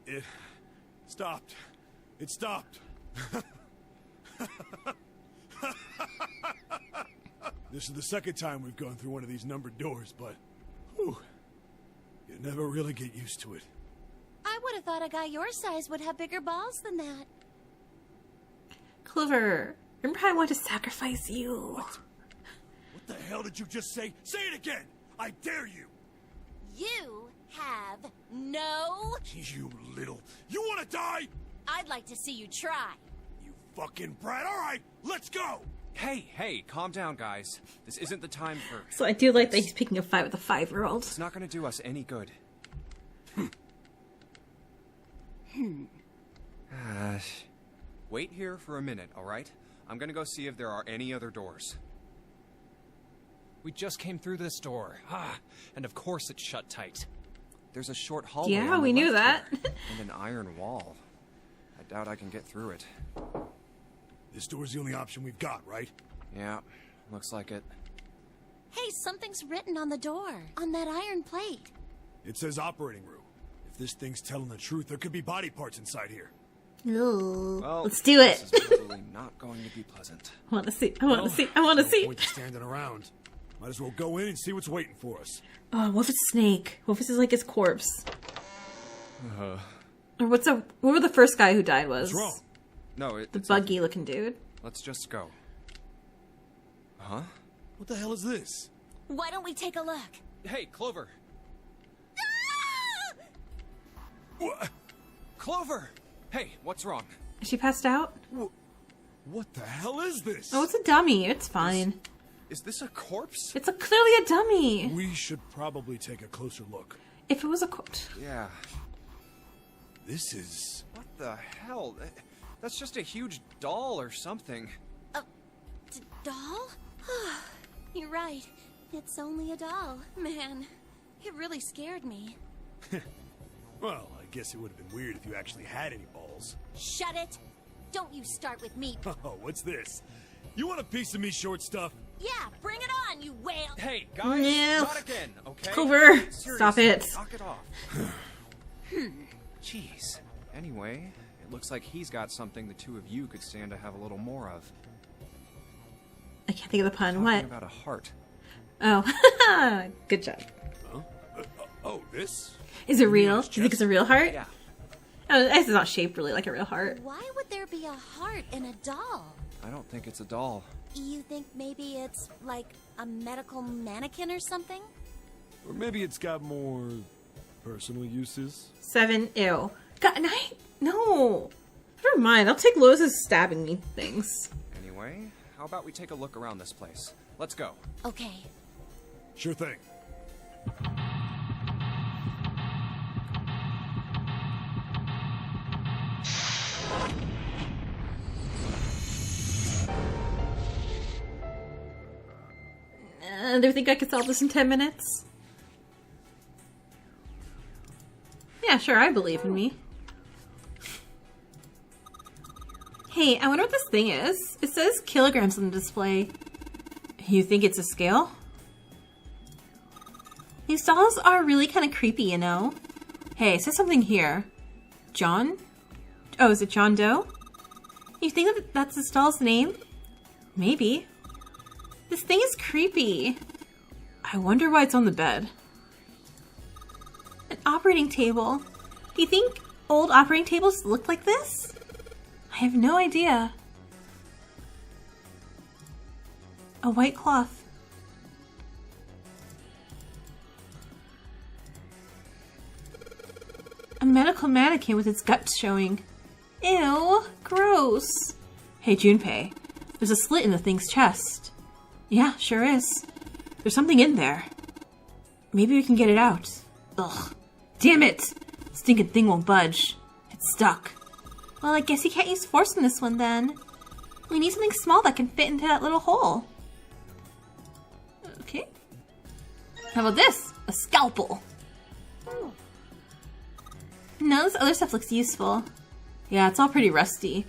It stopped. It stopped. This is the second time we've gone through one of these numbered doors, but whew, you never really get used to it. I would have thought a guy your size would have bigger balls than that. Clover, remember how I wanted to sacrifice you? What the hell did you just say? Say it again! I dare you! You have no... You little... You want to die? I'd like to see you try. You fucking brat! All right, let's go! Hey, calm down, guys. This isn't the time for... So I do like that he's picking a fight with a 5-year-old. It's not gonna do us any good. Wait here for a minute, alright? I'm gonna go see if there are any other doors. We just came through this door. And of course it's shut tight. There's a short hallway Yeah, on the we knew left that. here, and an iron wall. I doubt I can get through it. This door's the only option we've got, right? Yeah, looks like it. Hey, something's written on the door. On that iron plate. It says operating room. If this thing's telling the truth, there could be body parts inside here. Ooh. Well, Let's do it. This is probably not going to be pleasant. I want to see. I want to see. I want to No see. point to standing around. Might as well go in and see what's waiting for us. Oh, what if it's Snake? What if this is like his corpse? Or whoever the first guy who died was? What's wrong? No, The it's buggy looking dude. Let's just go. Huh? What the hell is this? Why don't we take a look? Hey, Clover! What? Clover! Hey, what's wrong? Is she passed out? What the hell is this? Oh, it's a dummy. It's fine. Is this a corpse? It's clearly a dummy. We should probably take a closer look. If it was a corpse. Yeah. This is... What the hell? That's just a huge doll or something. Doll? You're right. It's only a doll. Man, it really scared me. Well, I guess it would have been weird if you actually had any balls. Shut it! Don't you start with me. Oh, what's this? You want a piece of me, short stuff? Yeah, bring it on, you whale! Hey, guys, Yeah. not again, okay? Over. Seriously, Stop it. Knock it off. Jeez. Anyway, it looks like he's got something the two of you could stand to have a little more of. I can't think of the pun. Talking What? about a heart. Oh, good job. Oh, this? Is it real? Do you think it's a real heart? Yeah. Oh, it's not shaped really like a real heart. Why would there be a heart in a doll? I don't think it's a doll. You think maybe it's like a medical mannequin or something? Or maybe it's got more personal uses? 7. Ew. God, no. Never mind. I'll take Lois's stabbing me things. Anyway, how about we take a look around this place? Let's go. Okay. Sure thing. Do you think I could solve this in 10 minutes? Yeah, sure, I believe in me. Hey, I wonder what this thing is. It says kilograms on the display. You think it's a scale? These dolls are really kind of creepy, you know? Hey, it says something here. John? Oh, is it John Doe? You think that that's this doll's name? Maybe. This thing is creepy. I wonder why it's on the bed. An operating table. Do you think old operating tables look like this? I have no idea. A white cloth. A medical mannequin with its guts showing. Ew, gross. Hey, Junpei, there's a slit in the thing's chest. Yeah, sure is. There's something in there. Maybe we can get it out. Ugh. Damn it! Stinking thing won't budge. It's stuck. Well, I guess you can't use force in this one then. We need something small that can fit into that little hole. Okay. How about this? A scalpel. No, this other stuff looks useful. Yeah, it's all pretty rusty.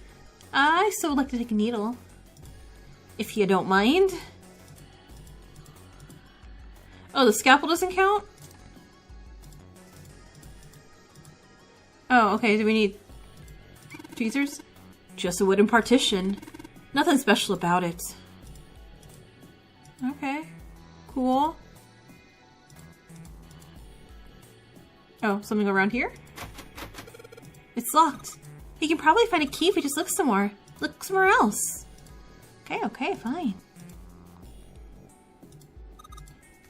I so would like to take a needle. If you don't mind. Oh, the scalpel doesn't count? Oh, okay, do we need tweezers? Just a wooden partition. Nothing special about it. Okay. Cool. Oh, something around here? It's locked. You can probably find a key if we just look somewhere. Look somewhere else. Okay, fine.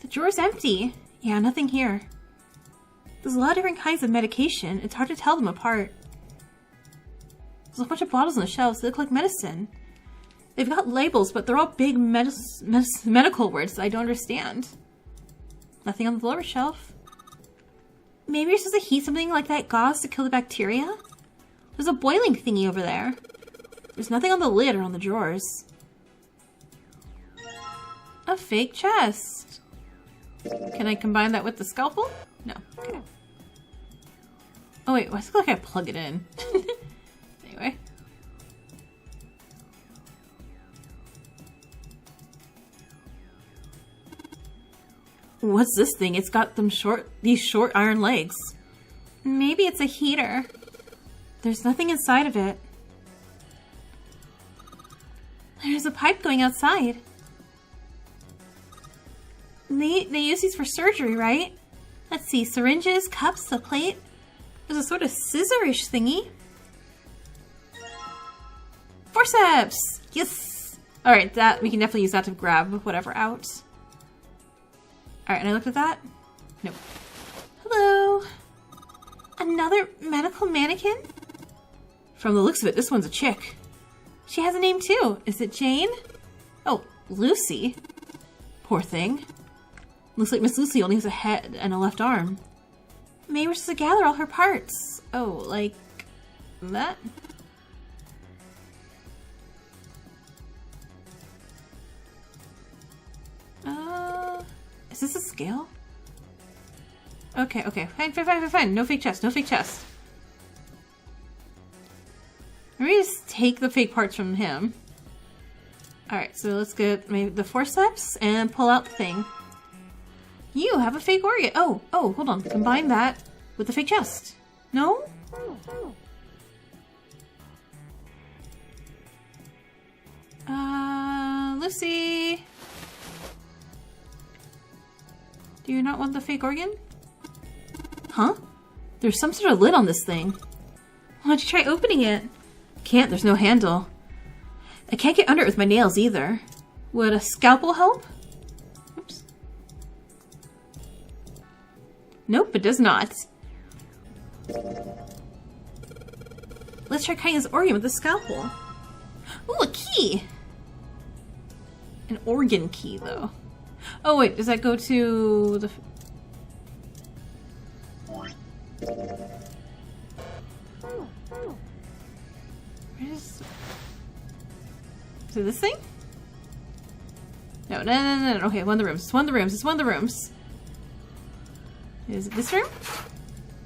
The drawer's empty. Yeah, nothing here. There's a lot of different kinds of medication. It's hard to tell them apart. There's a bunch of bottles on the shelves that look like medicine. They've got labels, but they're all big medical words that I don't understand. Nothing on the lower shelf. Maybe you're supposed to heat something like that gauze to kill the bacteria? There's a boiling thingy over there. There's nothing on the lid or on the drawers. A fake chest. Can I combine that with the scalpel? No. Okay. Oh wait, why does it look like I plug it in? Anyway. What's this thing? It's got these short iron legs. Maybe it's a heater. There's nothing inside of it. There's a pipe going outside. They use these for surgery, right? Let's see, syringes, cups, a plate. There's a sort of scissor-ish thingy. Forceps! Yes! Alright, that we can definitely use that to grab whatever out. Alright, and I looked at that? Nope. Hello! Another medical mannequin? From the looks of it, this one's a chick. She has a name too. Is it Jane? Oh, Lucy. Poor thing. Looks like Miss Lucy only has a head and a left arm. Maybe we're supposed to gather all her parts. Oh, like that? Is this a scale? Okay, okay. Fine. No fake chest, no fake chest. Let me just take the fake parts from him. Alright, so let's get maybe the forceps and pull out the thing. You have a fake organ. Oh, hold on. Combine that with the fake chest. No? Lucy. Do you not want the fake organ? Huh? There's some sort of lid on this thing. Why don't you try opening it? Can't, there's no handle. I can't get under it with my nails either. Would a scalpel help? Oops. Nope, it does not. Let's try cutting this organ with a scalpel. Ooh, a key! An organ key, though. Oh, wait, does that go to the... Where is it this thing? No. Okay, one of the rooms. It's one of the rooms. Is it this room?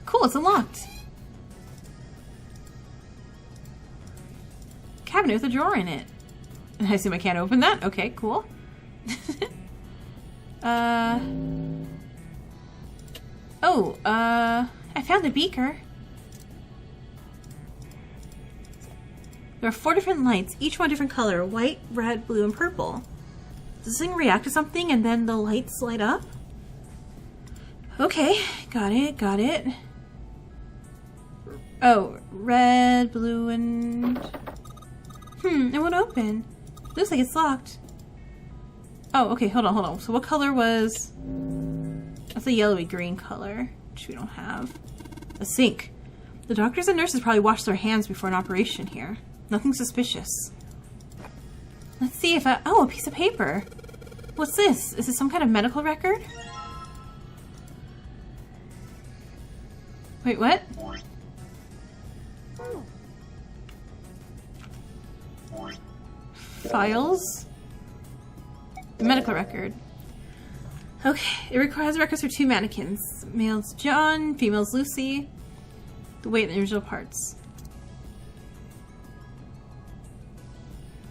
Cool, it's unlocked. Cabinet with a drawer in it. I assume I can't open that? Okay, cool. I found a beaker. There are 4 different lights, each one different color. White, red, blue, and purple. Does this thing react to something and then the lights light up? Okay, got it. Oh, red, blue, and... it won't open. Looks like it's locked. Oh, okay, hold on. So what color was... That's a yellowy green color, which we don't have. A sink. The doctors and nurses probably washed their hands before an operation here. Nothing suspicious. Let's see if I... Oh, a piece of paper. What's this? Is this some kind of medical record? Wait, what? Files? Medical record. Okay, it requires records for 2 mannequins. Male's John, female's Lucy. The weight and the original parts.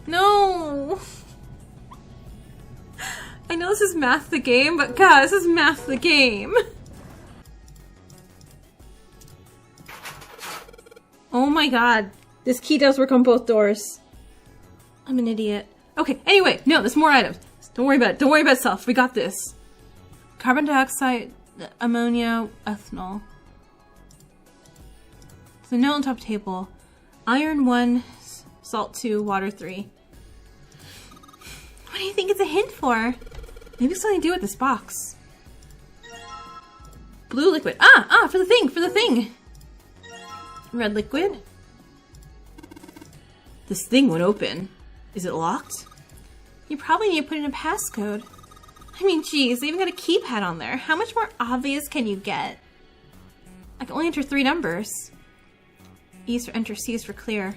No! I know this is Math the Game, but God, this is Math the Game. Oh my God. This key does work on both doors. I'm an idiot. Okay, anyway, no, there's more items. Don't worry about it. Don't worry about itself. We got this. Carbon dioxide, ammonia, ethanol. There's a note on top table. Iron 1, salt 2, water 3. What do you think it's a hint for? Maybe it's something to do with this box. Blue liquid. For the thing. Red liquid. This thing won't open. Is it locked? You probably need to put in a passcode. I mean, geez, they even got a keypad on there. How much more obvious can you get? I can only enter 3 numbers. E is for enter, C is for clear.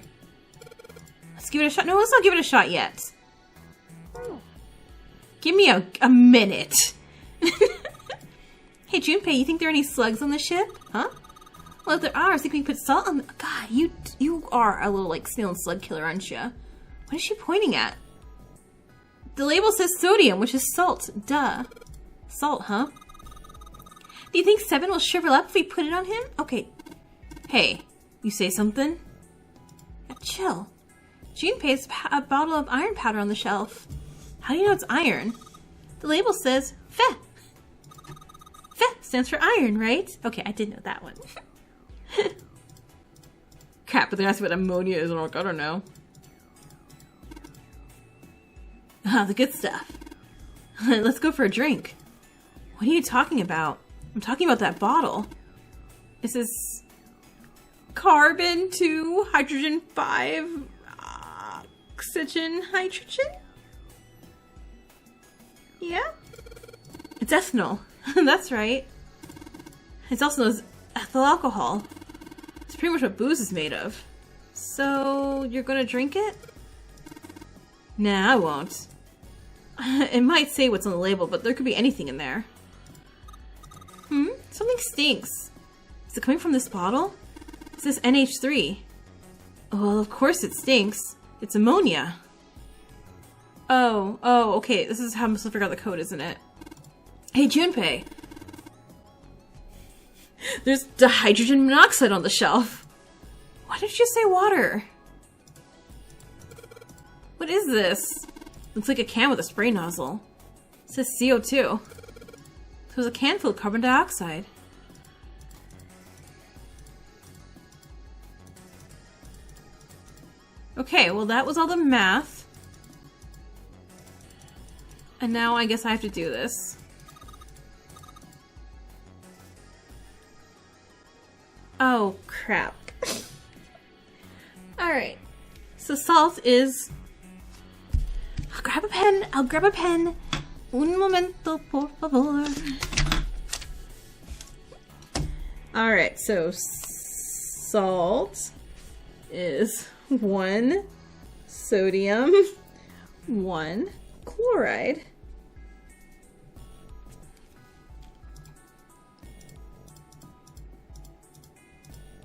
Let's give it a shot. No, let's not give it a shot yet. Give me a minute. Hey, Junpei, you think there are any slugs on the ship? Huh? Well, if there are, I think we can put salt on... God, you are a little, like, snail and slug killer, aren't you? What is she pointing at? The label says sodium, which is salt. Duh. Salt, huh? Do you think 7 will shrivel up if we put it on him? Okay. Hey, you say something? Chill. Junpei has a bottle of iron powder on the shelf. How do you know it's iron? The label says Fe. Fe stands for iron, right? Okay, I did know that one. Crap, but they're asking what ammonia is, and I don't know. Ah, the good stuff. Let's go for a drink. What are you talking about? I'm talking about that bottle. This is carbon 2, hydrogen 5, oxygen, hydrogen? Yeah? It's ethanol. That's right. It's also known as ethyl alcohol. It's pretty much what booze is made of. So, you're gonna drink it? Nah, I won't. It might say what's on the label, but there could be anything in there. Something stinks. Is it coming from this bottle? It says NH3. Oh, well, of course it stinks. It's ammonia. Oh, okay. This is how I'm supposed to figure out the code, isn't it? Hey, Junpei. There's dihydrogen monoxide on the shelf. Why did you say water? What is this? Looks like a can with a spray nozzle. It says CO2. So there's a can full of carbon dioxide. Okay, well that was all the math. And now I guess I have to do this. Oh, crap. Alright. So salt is... I'll grab a pen. Un momento, por favor. Alright, so salt is 1 sodium, 1 chloride.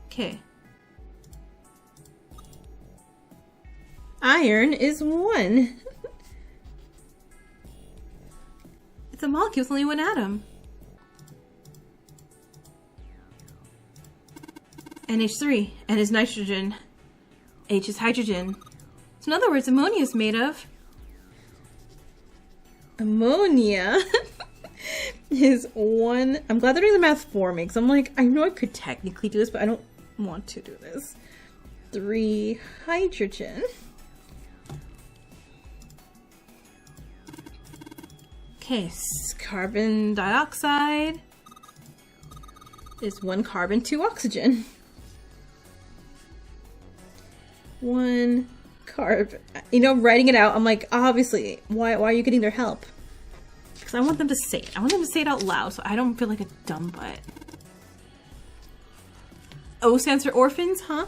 Okay. Iron is 1. It's a molecule with only 1 atom. NH3. N is nitrogen. H is hydrogen. So in other words, ammonia is made of... Ammonia is 1... I'm glad they're doing the math for me, because I'm like, I know I could technically do this, but I don't want to do this. 3 hydrogen. Okay, carbon dioxide is 1 carbon, 2 oxygen. 1 carb. You know, writing it out, I'm like, obviously, why are you getting their help? Because I want them to say it. I want them to say it out loud so I don't feel like a dumb butt. O stands for orphans, huh?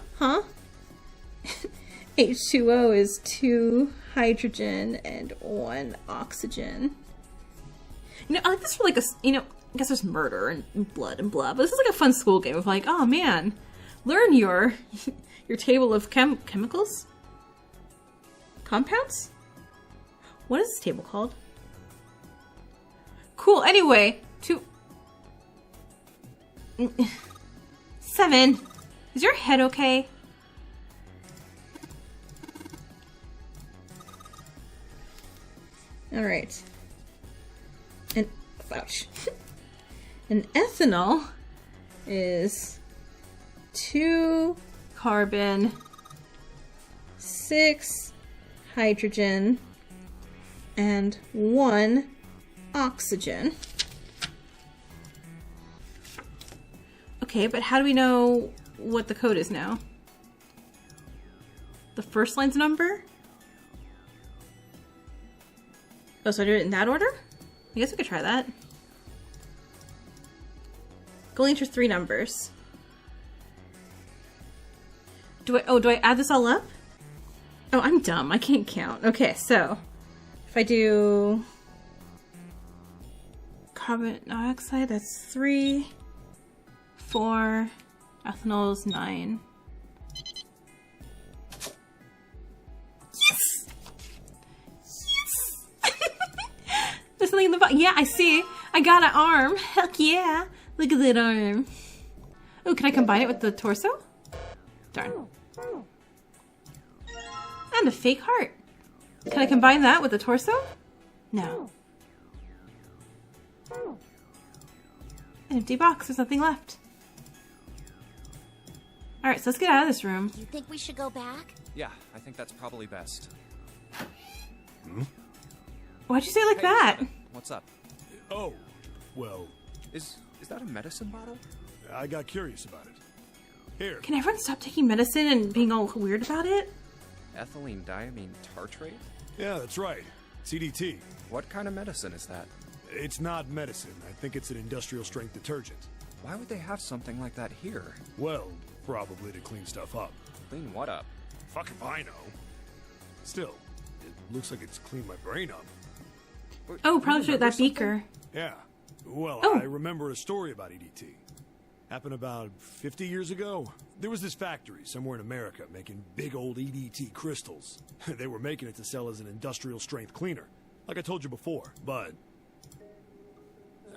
H2O is 2 hydrogen and 1 oxygen. You know, I like this for like a, you know, I guess there's murder and blood and blah, but this is like a fun school game of like, oh man, learn your table of chemicals? Compounds? What is this table called? Cool, anyway, 7. Is your head okay? Alright. And, ouch. An ethanol is 2 carbon, 6 hydrogen, and 1 oxygen. Okay, but how do we know what the code is now? The first line's number? Oh, so I do it in that order? I guess we could try that. Only enters 3 numbers. Do I add this all up? Oh, I'm dumb. I can't count. Okay, so if I do carbon dioxide, that's 3, 4, ethanol is 9. Yes! Yes! There's something in the bottom. Yeah, I see. I got an arm. Heck yeah. Look at that arm. Oh, can I combine it with the torso? Darn. And a fake heart. Can I combine that with the torso? No. An empty box. There's nothing left. Alright, so let's get out of this room. You think we should go back? Yeah, I think that's probably best. Why'd you say it like that? Seven, what's up? Oh, well, Is that a medicine bottle? I got curious about it. Here. Can everyone stop taking medicine and being all weird about it? Ethylene diamine tartrate? Yeah, that's right. CDT. What kind of medicine is that? It's not medicine. I think it's an industrial strength detergent. Why would they have something like that here? Well, probably to clean stuff up. Clean what up? Fuck if I know. Still, it looks like it's cleaned my brain up. Oh, probably remember that something? beaker. Yeah. Well, Oh. I remember a story about EDT. Happened about 50 years ago. There was this factory somewhere in America making big old EDT crystals. They were making it to sell as an industrial strength cleaner, like I told you before. But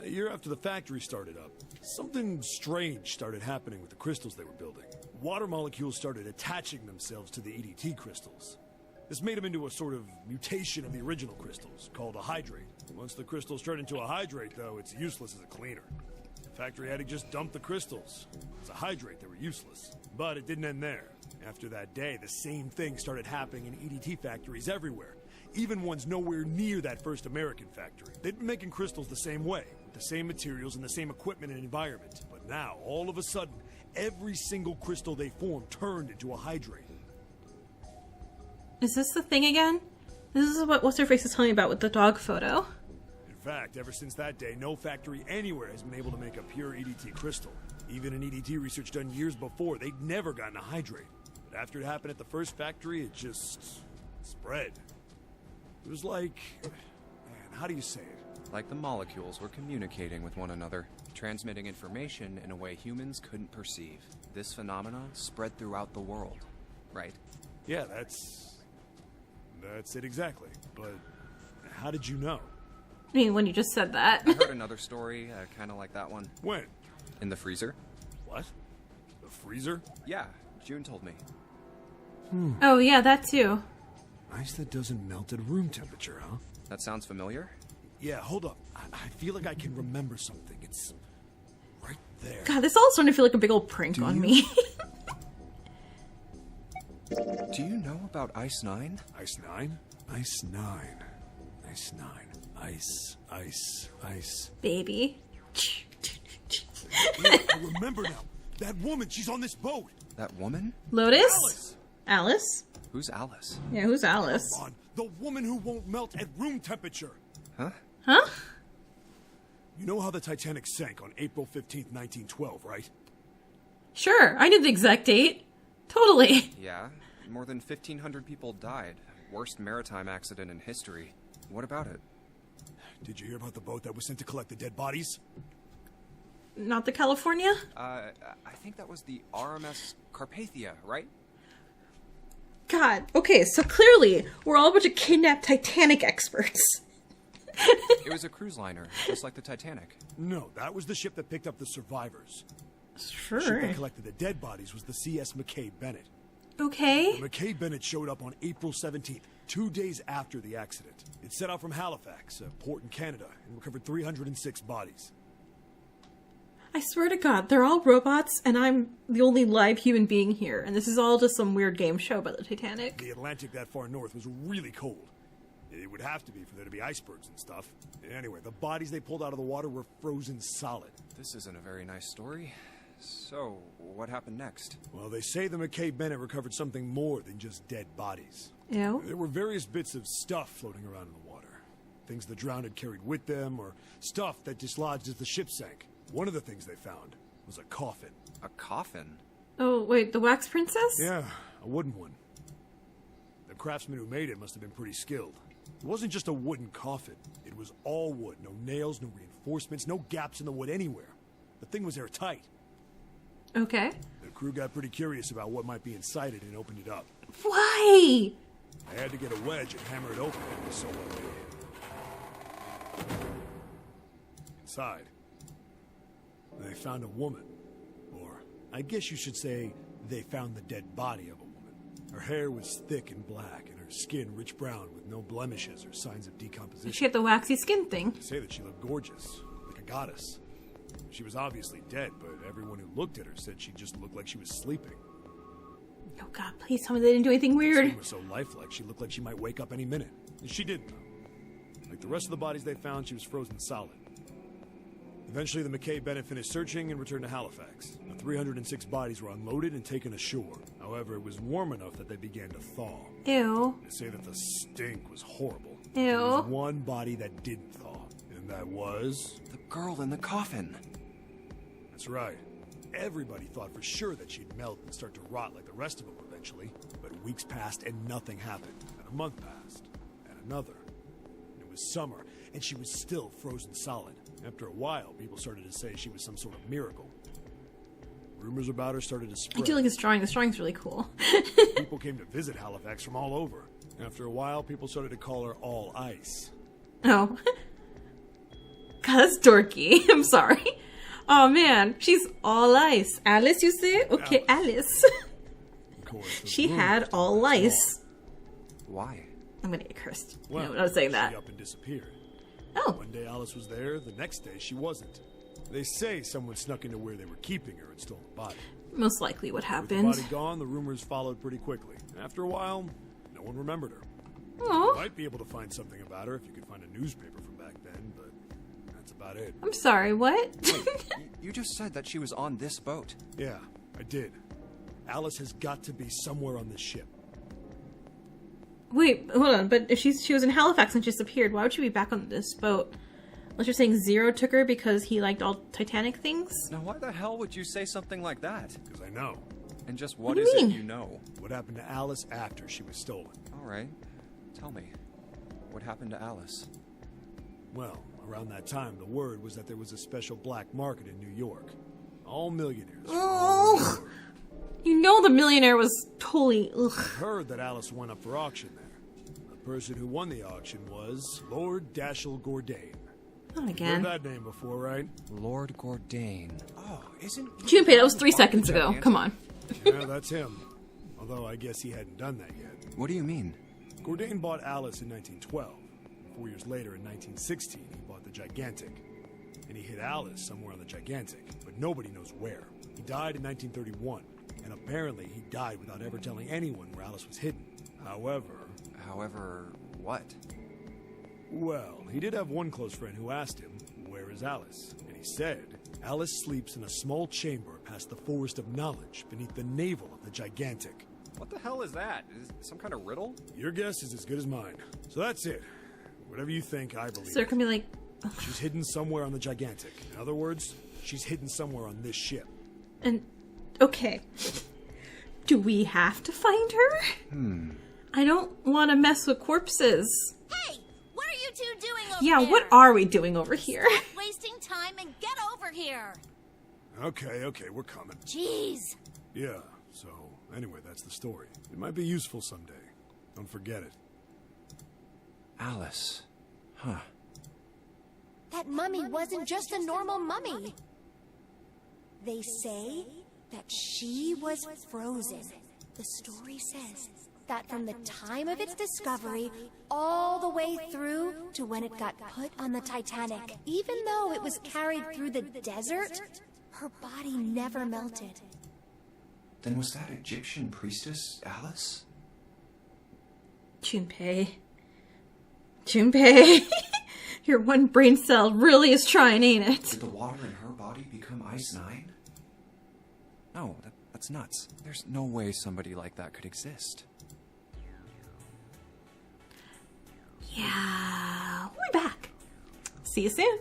a year after the factory started up, something strange started happening with the crystals they were building. Water molecules started attaching themselves to the EDT crystals. This made them into a sort of mutation of the original crystals, called a hydrate. Once the crystals turn into a hydrate, though, it's useless as a cleaner. The factory had to just dump the crystals. As a hydrate, they were useless. But it didn't end there. After that day, the same thing started happening in EDT factories everywhere, even ones nowhere near that first American factory. They'd been making crystals the same way, with the same materials and the same equipment and environment. But now, all of a sudden, every single crystal they formed turned into a hydrate. Is this the thing again? This is what What's-Her-Face is telling me about with the dog photo. In fact, ever since that day, no factory anywhere has been able to make a pure EDT crystal. Even in EDT research done years before, they'd never gotten a hydrate. But after it happened at the first factory, it just spread. It was like, man, how do you say it? Like the molecules were communicating with one another, transmitting information in a way humans couldn't perceive. This phenomenon spread throughout the world, right? Yeah, that's it exactly. But how did you know? I mean, when you just said that. I heard another story, kind of like that one. When? In the freezer? What? The freezer? Yeah, June told me. Oh, yeah, that too. Ice that doesn't melt at room temperature, huh? That sounds familiar? Yeah, hold up. I feel like I can remember something. It's right there. God, this all is starting to feel like a big old prank on me. Do you know about Ice 9? Ice 9? Ice 9. Ice 9. Ice. Baby. Yeah, I remember now. That woman, she's on this boat. That woman? Lotus? Alice? Who's Alice? Yeah, who's Alice? Come on, the woman who won't melt at room temperature. Huh? Huh? You know how the Titanic sank on April 15th, 1912, right? Sure, I knew the exact date. Totally. Yeah, more than 1,500 people died. Worst maritime accident in history. What about it? Did you hear about the boat that was sent to collect the dead bodies? Not the California? I think that was the RMS Carpathia, right? God, okay, so clearly we're all a bunch of kidnapped Titanic experts. It was a cruise liner, just like the Titanic. No, that was the ship that picked up the survivors. Sure. The ship that collected the dead bodies was the CS McKay Bennett. Okay. McKay Bennett showed up on April 17th, 2 days after the accident. It set out from Halifax, a port in Canada, and recovered 306 bodies. I swear to God, they're all robots, and I'm the only live human being here, and this is all just some weird game show about the Titanic. The Atlantic that far north was really cold. It would have to be for there to be icebergs and stuff. Anyway, the bodies they pulled out of the water were frozen solid. This isn't a very nice story. So, what happened next? Well, they say the McKay Bennett recovered something more than just dead bodies. Ew. There were various bits of stuff floating around in the water. Things the drowned had carried with them, or stuff that dislodged as the ship sank. One of the things they found was a coffin. A coffin? Oh, wait, the Wax Princess? Yeah, a wooden one. The craftsman who made it must have been pretty skilled. It wasn't just a wooden coffin. It was all wood. No nails, no reinforcements, no gaps in the wood anywhere. The thing was airtight. Okay. The crew got pretty curious about what might be inside it and opened it up. Why? They had to get a wedge and hammer it open. It was so well made. Inside, they found a woman. Or, I guess you should say, they found the dead body of a woman. Her hair was thick and black, and her skin rich brown with no blemishes or signs of decomposition. She had the waxy skin thing. They say that she looked gorgeous, like a goddess. She was obviously dead, but everyone who looked at her said she just looked like she was sleeping. Oh God, please tell me they didn't do anything Her weird. skin was so lifelike, she looked like she might wake up any minute. And she didn't, though. Like the rest of the bodies they found, she was frozen solid. Eventually, the McKay Bennett finished searching and returned to Halifax. The 306 bodies were unloaded and taken ashore. However, it was warm enough that they began to thaw. Ew. They say that the stink was horrible. Ew. There was one body that didn't thaw, and that was... The girl in the coffin. That's right. Everybody thought for sure that she'd melt and start to rot like the rest of them eventually. But weeks passed and nothing happened. And a month passed. And another. And it was summer. and she was still frozen solid. After a while, people started to say she was some sort of miracle. Rumors about her started to spread. I do like this drawing. This drawing's really cool. People came to visit Halifax from all over. After a while, people started to call her All Ice. Oh. God, that's dorky. I'm sorry. Oh, man. She's all ice. Alice, you say? Okay, Alice. Of course, She had all ice. Why? I'm gonna get cursed. Well, no, I'm not saying that. She up and disappeared. Oh. One day Alice was there, the next day she wasn't. They say someone snuck into where they were keeping her and stole the body. Most likely what With happened. the body gone, the rumors followed pretty quickly. After a while, no one remembered her. You Aw. might be able to find something about her if you could find a newspaper from back then, but that's about it. I'm sorry, what? You just said that she was on this boat. Yeah, I did. Alice has got to be somewhere on this ship. Wait, hold on. But if she was in Halifax and just appeared, why would she be back on this boat? Unless you're saying Zero took her because he liked all Titanic things? Now, why the hell would you say something like that? Because I know. And just What what do is you it mean? you know? What happened to Alice after she was stolen? All right, tell me. What happened to Alice? Well, around that time, the word was that there was a special black market in New York. All millionaires. from all over the Oh. world. You know the millionaire was totally... Ugh. Heard that Alice went up for auction there. The person who won the auction was Lord Dashiell Gordain. Not Heard again. that name before, right? Lord Gordain. Oh, isn't... Junpei, that was 3 seconds ago. Come on. Yeah, that's him. Although I guess he hadn't done that yet. What do you mean? Gordain bought Alice in 1912. 4 years later, in 1916, he bought the Gigantic. And he hid Alice somewhere on the Gigantic, but nobody knows where. He died in 1931, and apparently he died without ever telling anyone where Alice was hidden. However, what? Well, he did have one close friend who asked him, "Where is Alice?" And he said, "Alice sleeps in a small chamber past the Forest of Knowledge beneath the navel of the Gigantic." What the hell is that? Is it some kind of riddle? Your guess is as good as mine. So that's it. Whatever you think, I believe. So there can be like... She's hidden somewhere on the Gigantic. In other words, she's hidden somewhere on this ship. And... Okay. Do we have to find her? I don't want to mess with corpses. Hey, what are you two doing over Yeah, there? what are we doing over here? Stop wasting time and get over here. Okay, we're coming. Jeez. Yeah, so anyway, that's the story. It might be useful someday. Don't forget it. Alice. Huh. That mummy wasn't just a normal mummy. They say that she was frozen. The story says that from the time of its discovery all the way through to when it got put on the Titanic, even though it was carried through the desert, her body never melted. Then was that Egyptian priestess Alice? Junpei. Your one brain cell really is trying, ain't it? Did the water in her body become Ice 9? No, that's nuts. There's no way somebody like that could exist. Yeah. We'll be back. See you soon.